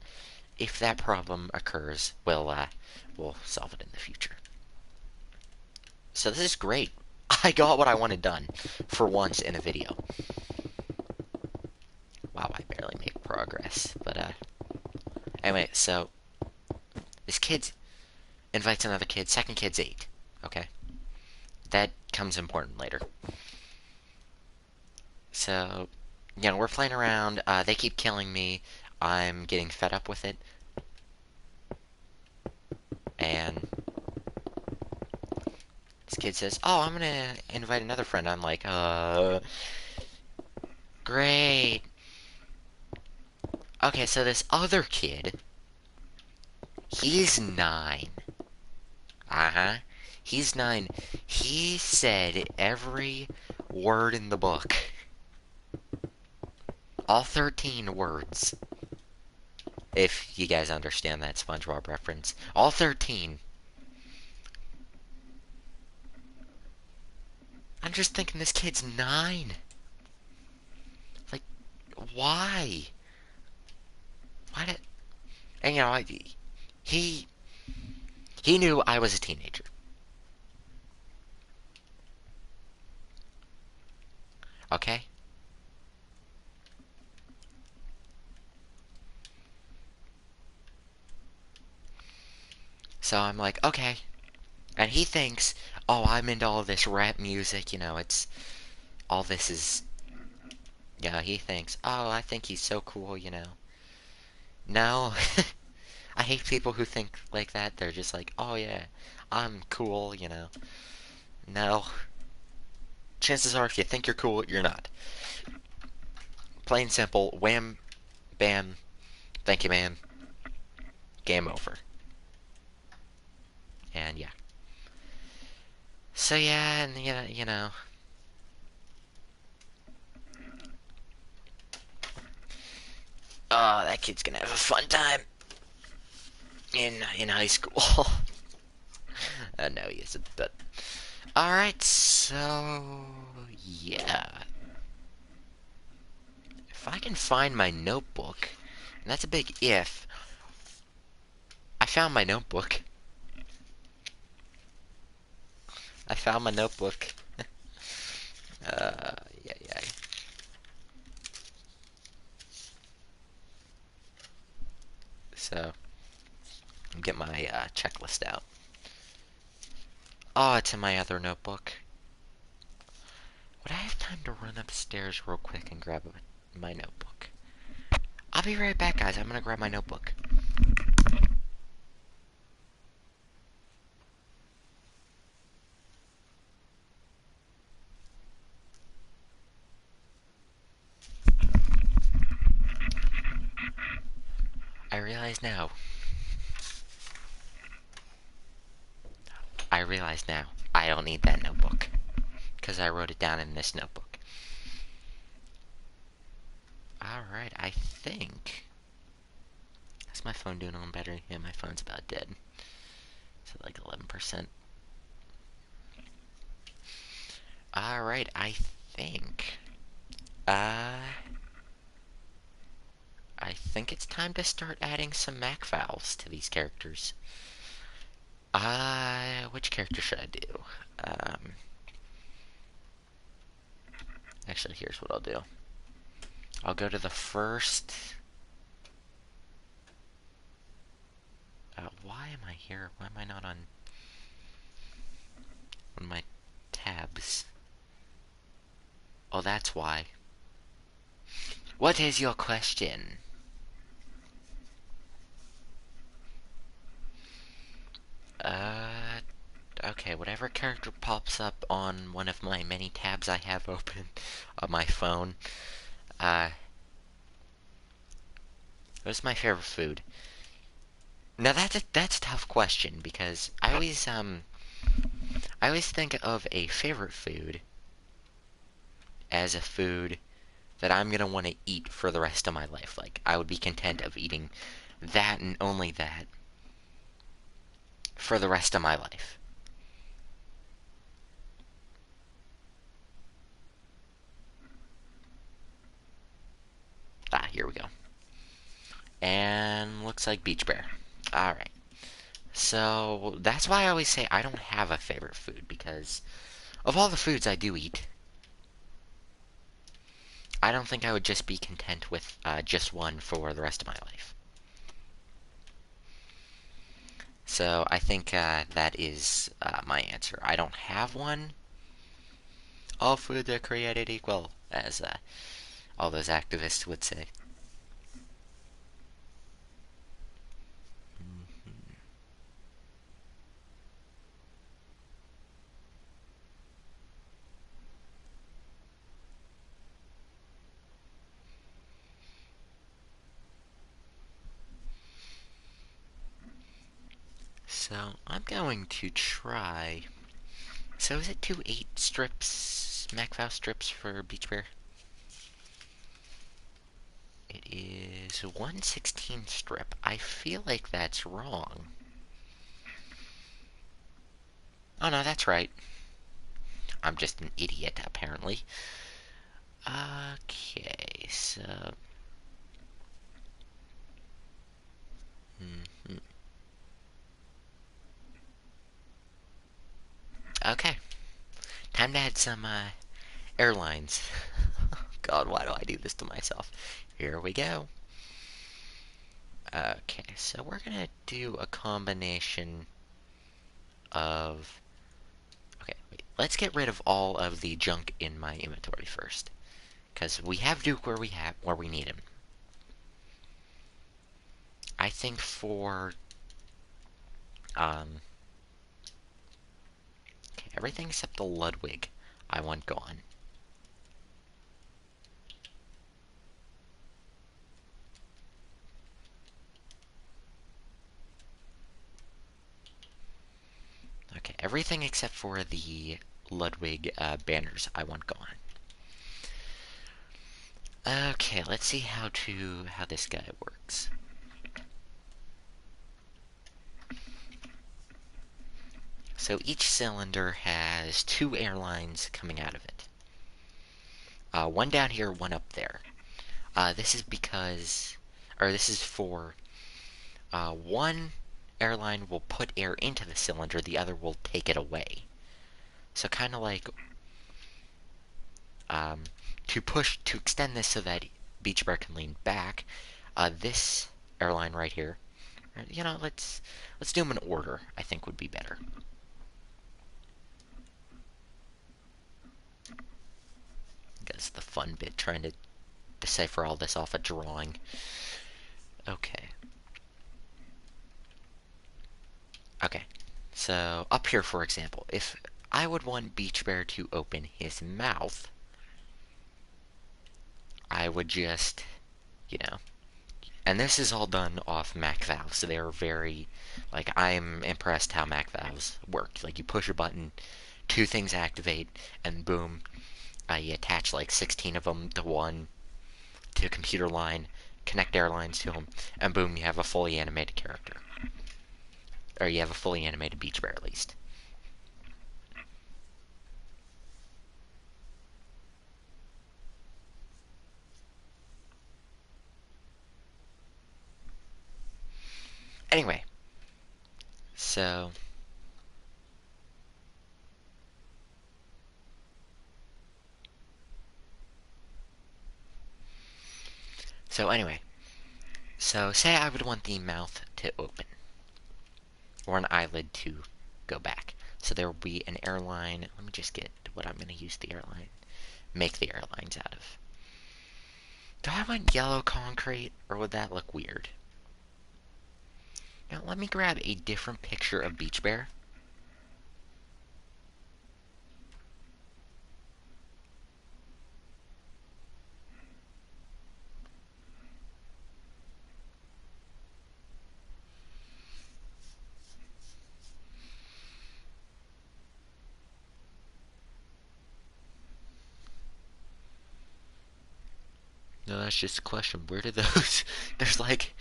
if that problem occurs, we'll solve it in the future. So this is great. I got what I wanted done for once in a video. Wow, I barely make progress, but anyway, so this kid invites another kid. Second kid's 8. Okay, that comes important later. So, you know, we're playing around. They keep killing me. I'm getting fed up with it. And this kid says, oh, I'm gonna invite another friend. I'm like, great. Okay, so this other kid, he's 9. Uh-huh. He's 9. He said every word in the book. All 13 words. If you guys understand that SpongeBob reference. All 13. I'm just thinking this kid's 9. Why? Why did? And you know, he he knew I was a teenager. Okay. So I'm like, okay. And he thinks, oh, I'm into all this rap music. You know, it's all this is. Yeah, he thinks, oh, I think he's so cool. You know. No, I hate people who think like that. They're just like, oh yeah, I'm cool. You know. No. Chances are, if you think you're cool, you're not. Plain simple. Wham, bam. Thank you, man. Game over. And yeah. So yeah, and you know. Oh, that kid's gonna have a fun time in high school. No, he isn't. But all right, so yeah, if I can find my notebook, and that's a big if. I found my notebook. I found my notebook. Yeah, yeah. So, get my checklist out. Oh, it's in my other notebook. Would I have time to run upstairs real quick and grab my notebook? I'll be right back, guys. I'm gonna grab my notebook. I realize now. I realize now. I don't need that notebook. Because I wrote it down in this notebook. Alright, I think... Is my phone doing on battery? Yeah, my phone's about dead. It's at like 11%. Alright, I think... I think it's time to start adding some Mac vowels to these characters. Which character should I do? Actually, here's what I'll do. I'll go to the first... why am I here? Why am I not on my tabs? Oh, that's why. What is your question? Okay, whatever character pops up on one of my many tabs I have open on my phone. What's my favorite food? Now that's a tough question because I always think of a favorite food as a food that I'm gonna want to eat for the rest of my life. Like, I would be content of eating that and only that for the rest of my life. Here we go. And looks like beach bear. Alright. So, that's why I always say I don't have a favorite food, because of all the foods I do eat, I don't think I would just be content with just one for the rest of my life. So, I think that is my answer. I don't have one. All foods are created equal, as all those activists would say. So, I'm going to try... So is it 2 8 strips, MacVow strips for Beach Bear? It is 1/16 strip. I feel like that's wrong. Oh no, that's right. I'm just an idiot, apparently. Okay, so... Okay, time to add some airlines. God, why do I do this to myself? Here we go. Okay, so we're gonna do a combination of... Okay, wait, let's get rid of all of the junk in my inventory first. Because we have Duke where we need him. I think for... Okay, everything except the Ludwig I want gone. Okay, everything except for the Ludwig banners I want gone. Okay, let's see how this guy works. So each cylinder has 2 airlines coming out of it. One down here, one up there. This is because, or this is for, one airline will put air into the cylinder, the other will take it away. So kind of like, to extend this so that Beach Bear can lean back, this airline right here, you know, let's do them in order, I think would be better. That's the fun bit, trying to decipher all this off a drawing. Okay. Okay. So, up here, for example, if I would want Beach Bear to open his mouth, I would just, you know, and this is all done off Mac valves, so they're very, like, I'm impressed how Mac valves work. Like, you push a button, 2 things activate, and boom, you attach like 16 of them to one, to a computer line, connect airlines to them, and boom, you have a fully animated character. Or you have a fully animated Beach Bear, at least. Anyway, so... So anyway, so say I would want the mouth to open, or an eyelid to go back. So there will be an airline. Let me just get what I'm going to use the airline, make the airlines out of. Do I want yellow concrete, or would that look weird? Now let me grab a different picture of Beach Bear. No, that's just a question. Where did those... There's like...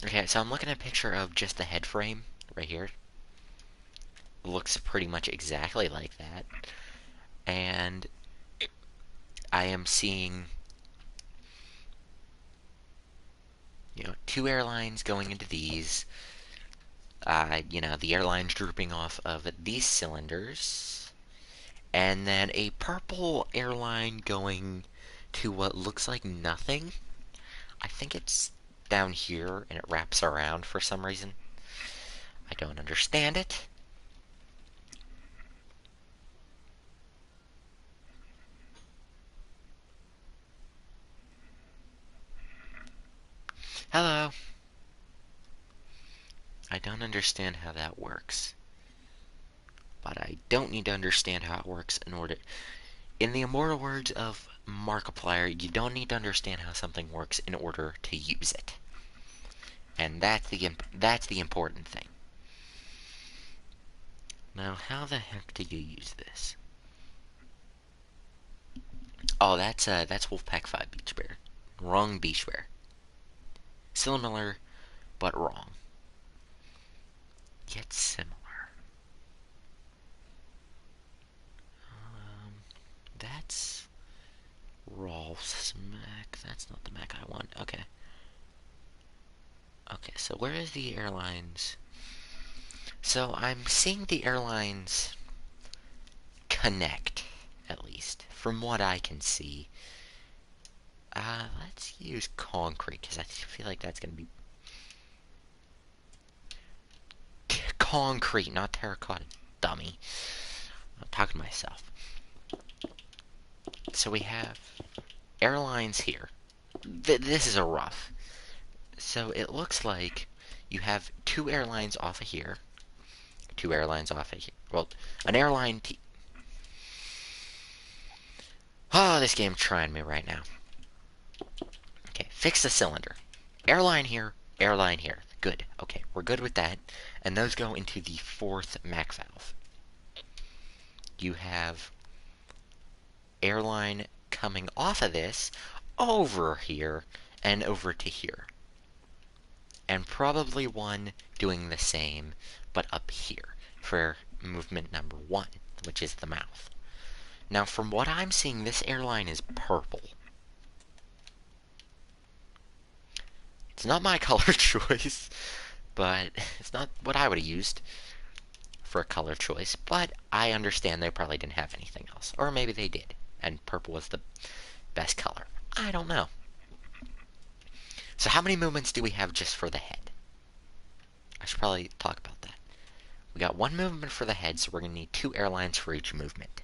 Okay, so I'm looking at a picture of just the head frame right here. Looks pretty much exactly like that. And I am seeing, you know, 2 airlines going into these. You know, the airlines drooping off of these cylinders. And then a purple airline going to what looks like nothing. I think it's down here and it wraps around for some reason. I don't understand it. Hello. I don't understand how that works. But I don't need to understand how it works in order... In the immortal words of Markiplier, you don't need to understand how something works in order to use it. And that's the important thing. Now, how the heck do you use this? Oh, that's Wolfpack 5 Beach Bear. Wrong Beach Bear. Similar, but wrong. Yet similar. That's Rolf's Mac. That's not the Mac I want. Okay. Okay, so where is the airlines? So I'm seeing the airlines connect, at least, from what I can see. Let's use concrete, because I feel like that's going to be... Concrete, not terracotta, dummy. I'm talking to myself. So we have airlines here. This is a rough. So it looks like you have two airlines off of here. Two airlines off of here. Well, an airline... Oh, this game's trying me right now. Okay, fix the cylinder. Airline here, airline here. Good. Okay, we're good with that. And those go into the fourth Mac valve. You have airline coming off of this over here and over to here. And probably one doing the same, but up here for movement number 1, which is the mouth. Now, from what I'm seeing, this airline is purple. It's not my color choice, but it's not what I would have used for a color choice, but I understand they probably didn't have anything else. Or maybe they did, and purple was the best color. I don't know. So how many movements do we have just for the head? I should probably talk about that. We got 1 movement for the head, so we're going to need 2 airlines for each movement.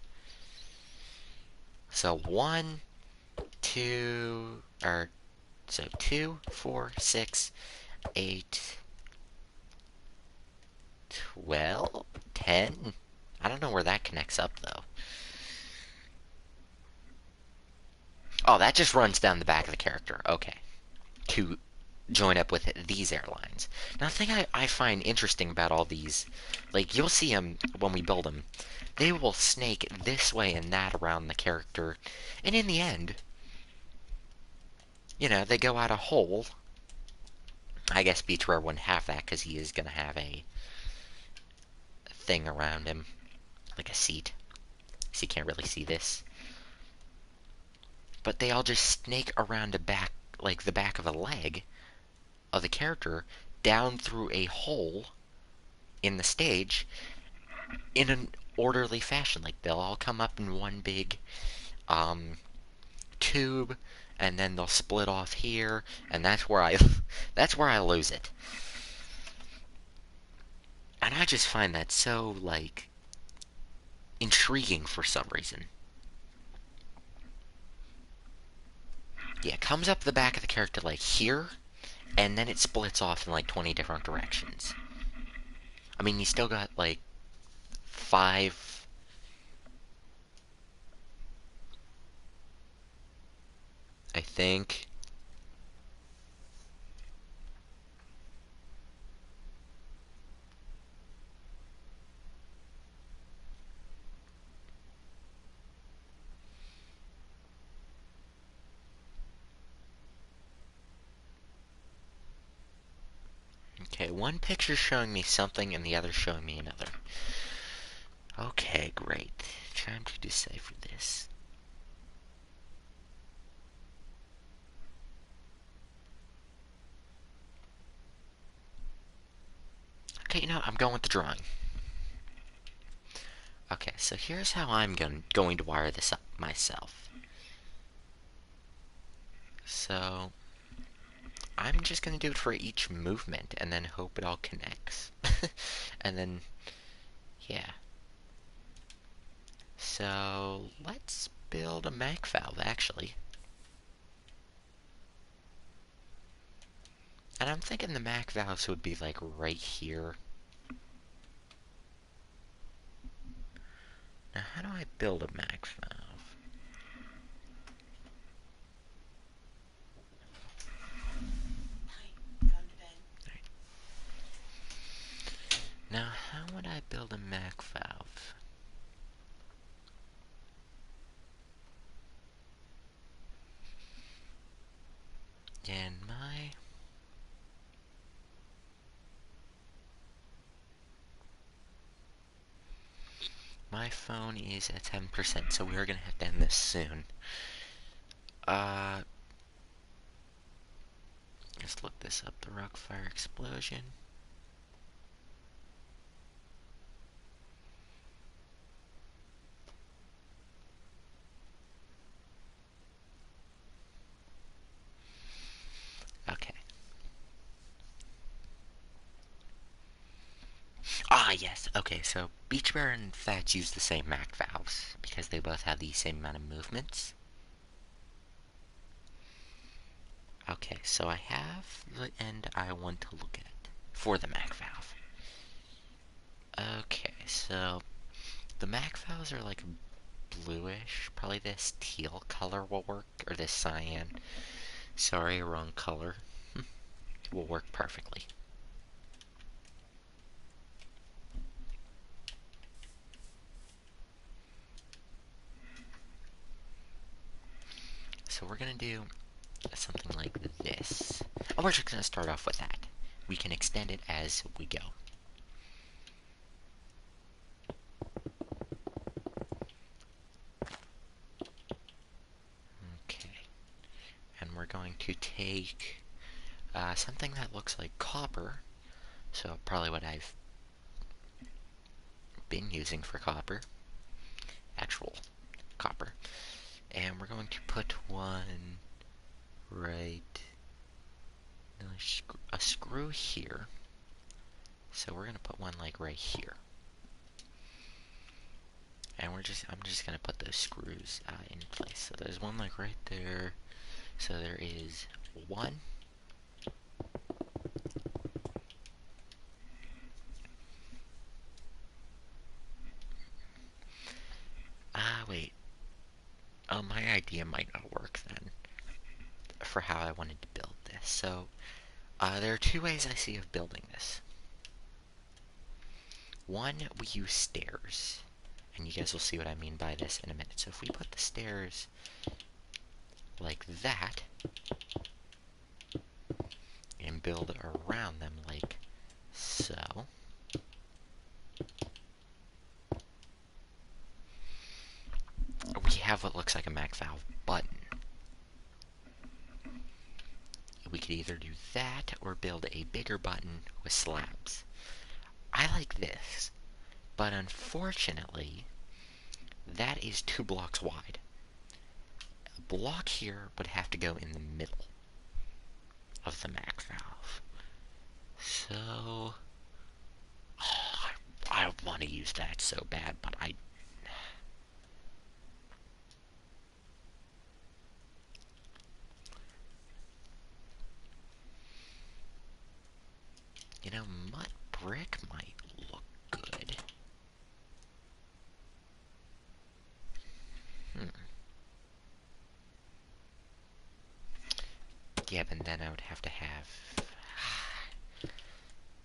So 1, 2, so 2, 4, 6, 8, 12, 10. I don't know where that connects up, though. Oh, that just runs down the back of the character. Okay. To join up with these airlines. Now, the thing I find interesting about all these, like, you'll see them when we build them. They will snake this way and that around the character. And in the end, you know, they go out a hole. I guess Beachwear wouldn't have that because he is going to have a thing around him. Like a seat. So you can't really see this. But they all just snake around the back, like the back of a leg of the character, down through a hole in the stage in an orderly fashion. Like, they'll all come up in one big tube, and then they'll split off here, and that's where I lose it. And I just find that so, like, intriguing for some reason. Yeah, it comes up the back of the character like here, and then it splits off in like 20 different directions. I mean, you still got like 5... I think. Okay, one picture's showing me something and the other's showing me another. Okay, great. Time to decipher this. Okay, you know, I'm going with the drawing. Okay, so here's how I'm going to wire this up myself. So, I'm just going to do it for each movement and then hope it all connects. And then, yeah. So, let's build a Mac valve, actually. And I'm thinking the Mac valves would be like right here. Now, how do I build a Mac valve? Now, how would I build a Mac valve? And my phone is at 10%, so we're gonna have to end this soon. Uh, let's look this up. The Rockfire Explosion. Okay. Ah, yes. Okay, so Beach Bear and Thatch use the same Mac valves because they both have the same amount of movements. Okay, so I have the end I want to look at for the Mac valve. Okay, so the Mac valves are like bluish. Probably this teal color will work, or this cyan. Sorry, wrong color. Will work perfectly. So we're gonna do something like this. Oh, we're just gonna start off with that. We can extend it as we go. Okay. And we're going to take something that looks like copper. So probably what I've been using for copper. Actual copper. And we're going to put one right, a screw here. So we're gonna put one like right here. And I'm just gonna put those screws in place. So there's one like right there. So there is one. Wait. My idea might not work then for how I wanted to build this. So, there are two ways I see of building this. One, we use stairs. And you guys will see what I mean by this in a minute. So if we put the stairs like that, and build around them like so, we have what looks like a Mac valve button. We could either do that or build a bigger button with slabs. I like this, but unfortunately, that is 2 blocks wide. A block here would have to go in the middle of the Mac valve. So, oh, I want to use that so bad, but you know, mud brick might look good. Yeah, but then I would have to have...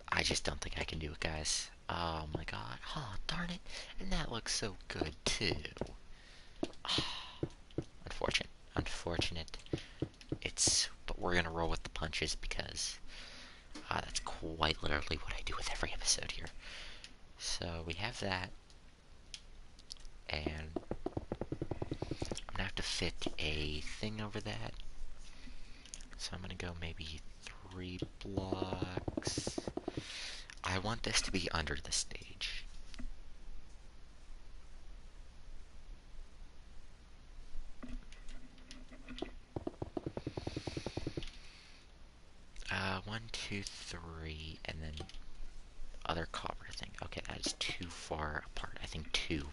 I just don't think I can do it, guys. Oh my god. Oh, darn it. And that looks so good, too. Unfortunate. Unfortunate. But we're gonna roll with the punches because that's quite literally what I do with every episode here. So we have that, and I'm gonna have to fit a thing over that. So I'm gonna go maybe 3 blocks. I want this to be under the stage. One, two, three, and then other copper thing. Okay, that is too far apart. I think 2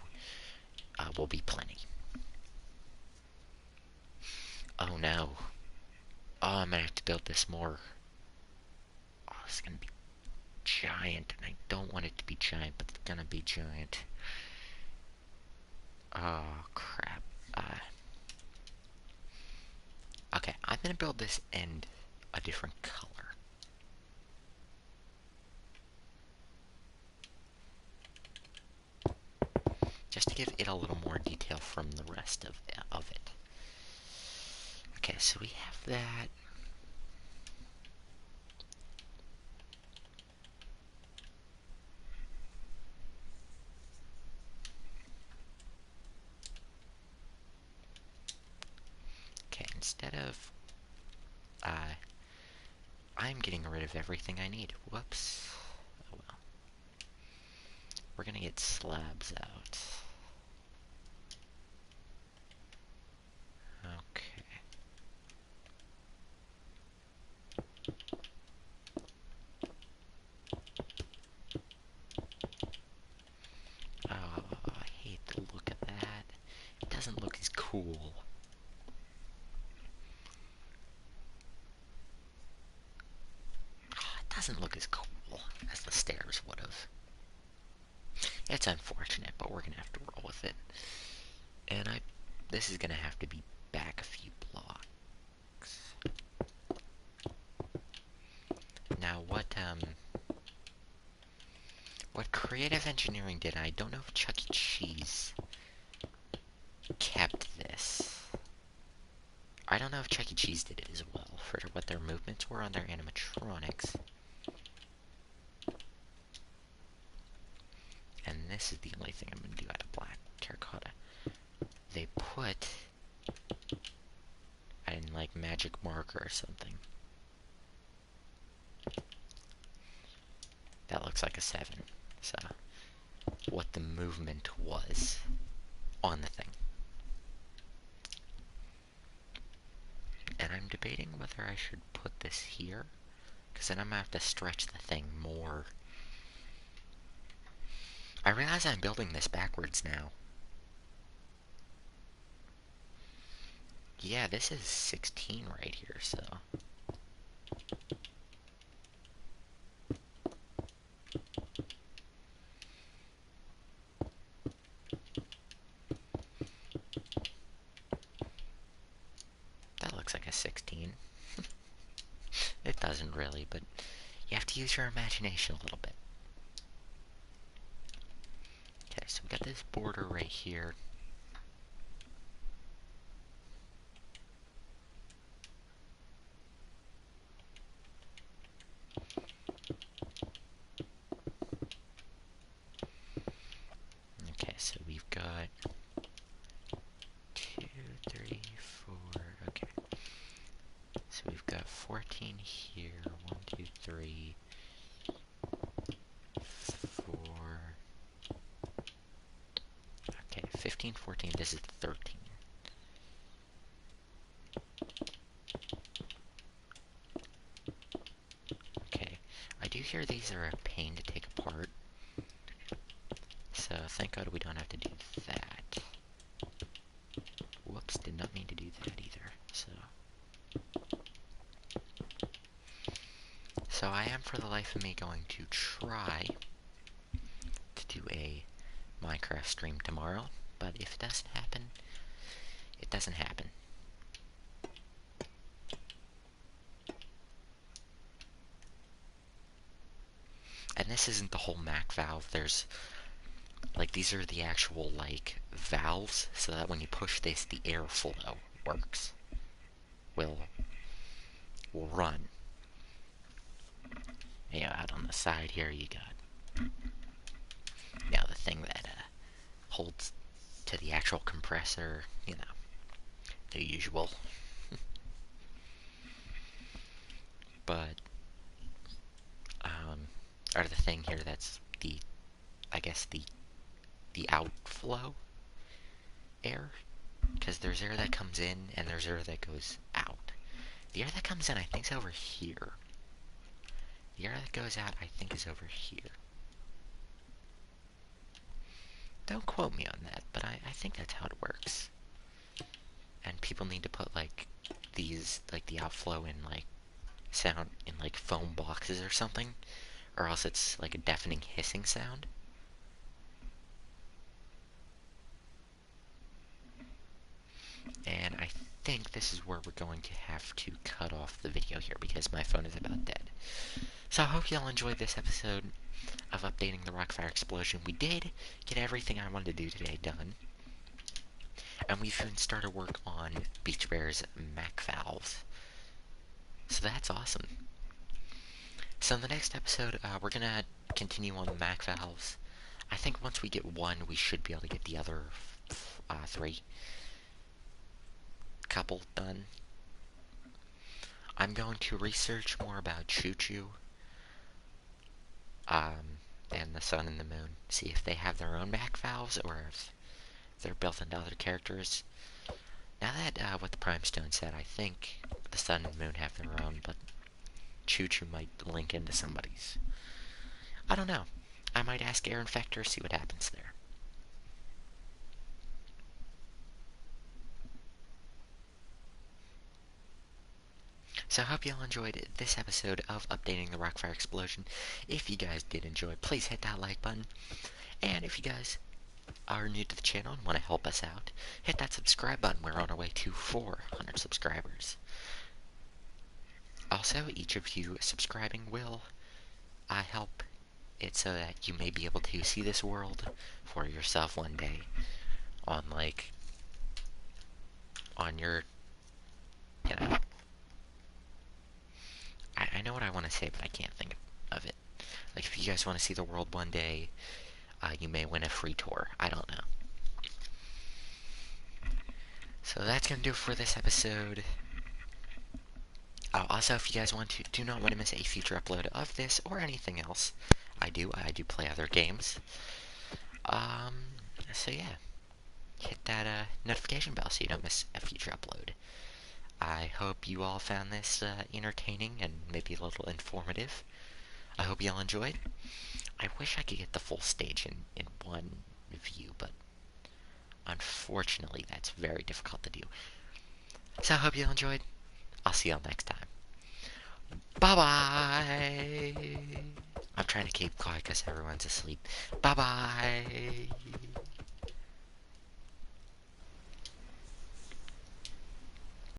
will be plenty. Oh no. Oh, I'm gonna have to build this more. Oh, this is gonna be giant, and I don't want it to be giant, but it's gonna be giant. Oh, crap. Okay, I'm gonna build this end a different color. Just to give it a little more detail from the rest of it. Okay, so we have that. Okay, and I'm getting rid of everything I need. Whoops. Oh well. We're gonna get slabs out. Okay. Oh, I hate the look of that. It doesn't look as cool. It doesn't look as cool as the stairs would have. It's unfortunate, but we're gonna have to roll with it. And this is gonna have to be back a few blocks. Now, what creative engineering did, I don't know if Chuck E. Cheese kept this. I don't know if Chuck E. Cheese did it as well, for what their movements were on their animatronics. And this is the only thing I'm going to do out of black terracotta. They put, I didn't like magic marker or something. That looks like a 7. So, what the movement was on the thing. And I'm debating whether I should put this here, because then I'm going to have to stretch the thing more. I realize I'm building this backwards now. Yeah, this is 16 right here, so... That looks like a 16. It doesn't really, but you have to use your imagination a little bit. Okay, so we got this border right here. Okay, so we've got 2, 3, 4, okay. So we've got 14 here, 1, 2, 3, 4, okay, 15, 14, this is 13. Okay, I do hear these are a pain to take apart, so thank God we don't have to do that. Whoops, did not mean to do that either, So I am, for the life of me, going to try to do a Minecraft stream tomorrow, but if it doesn't happen, it doesn't happen. And this isn't the whole Mac valve, there's, like, these are the actual, like, valves, so that when you push this, the airflow works. Will run. Yeah, out on the side here you got, yeah, the thing that holds to the actual compressor, you know, the usual. But, or the thing here that's the, I guess the outflow air, because there's air that comes in and there's air that goes out. The air that comes in, I think, is over here. The air that goes out, I think, is over here. Don't quote me on that, but I think that's how it works. And people need to put, like, these, like, the outflow in, like, sound in, like, foam boxes or something, or else it's, like, a deafening hissing sound. And I think this is where we're going to have to cut off the video here, because my phone is about dead. So I hope y'all enjoyed this episode of updating the Rockfire Explosion. We did get everything I wanted to do today done. And we've even started work on Beach Bear's Mac valves. So that's awesome. So in the next episode, we're going to continue on the Mac valves. I think once we get one, we should be able to get the other 3 couple done. I'm going to research more about Choo Choo, and the Sun and the Moon. See if they have their own back valves or if they're built into other characters. Now that what the Prime Stone said, I think the Sun and Moon have their own, but Choo Choo might link into somebody's. I don't know. I might ask Aaron Fector, see what happens there. So I hope y'all enjoyed this episode of Updating the Rockfire Explosion. If you guys did enjoy, please hit that like button. And if you guys are new to the channel and want to help us out, hit that subscribe button. We're on our way to 400 subscribers. Also, each of you subscribing will help it so that you may be able to see this world for yourself one day on, like, on your, you know, I know what I want to say, but I can't think of it. Like, if you guys want to see the world one day, you may win a free tour. I don't know. So that's going to do it for this episode. Also, if you guys do not want to miss a future upload of this or anything else, I do play other games. So yeah, hit that notification bell so you don't miss a future upload. I hope you all found this entertaining and maybe a little informative. I hope you all enjoyed. I wish I could get the full stage in one view, but unfortunately that's very difficult to do. So I hope you all enjoyed. I'll see y'all next time. Bye-bye! I'm trying to keep quiet because everyone's asleep. Bye-bye!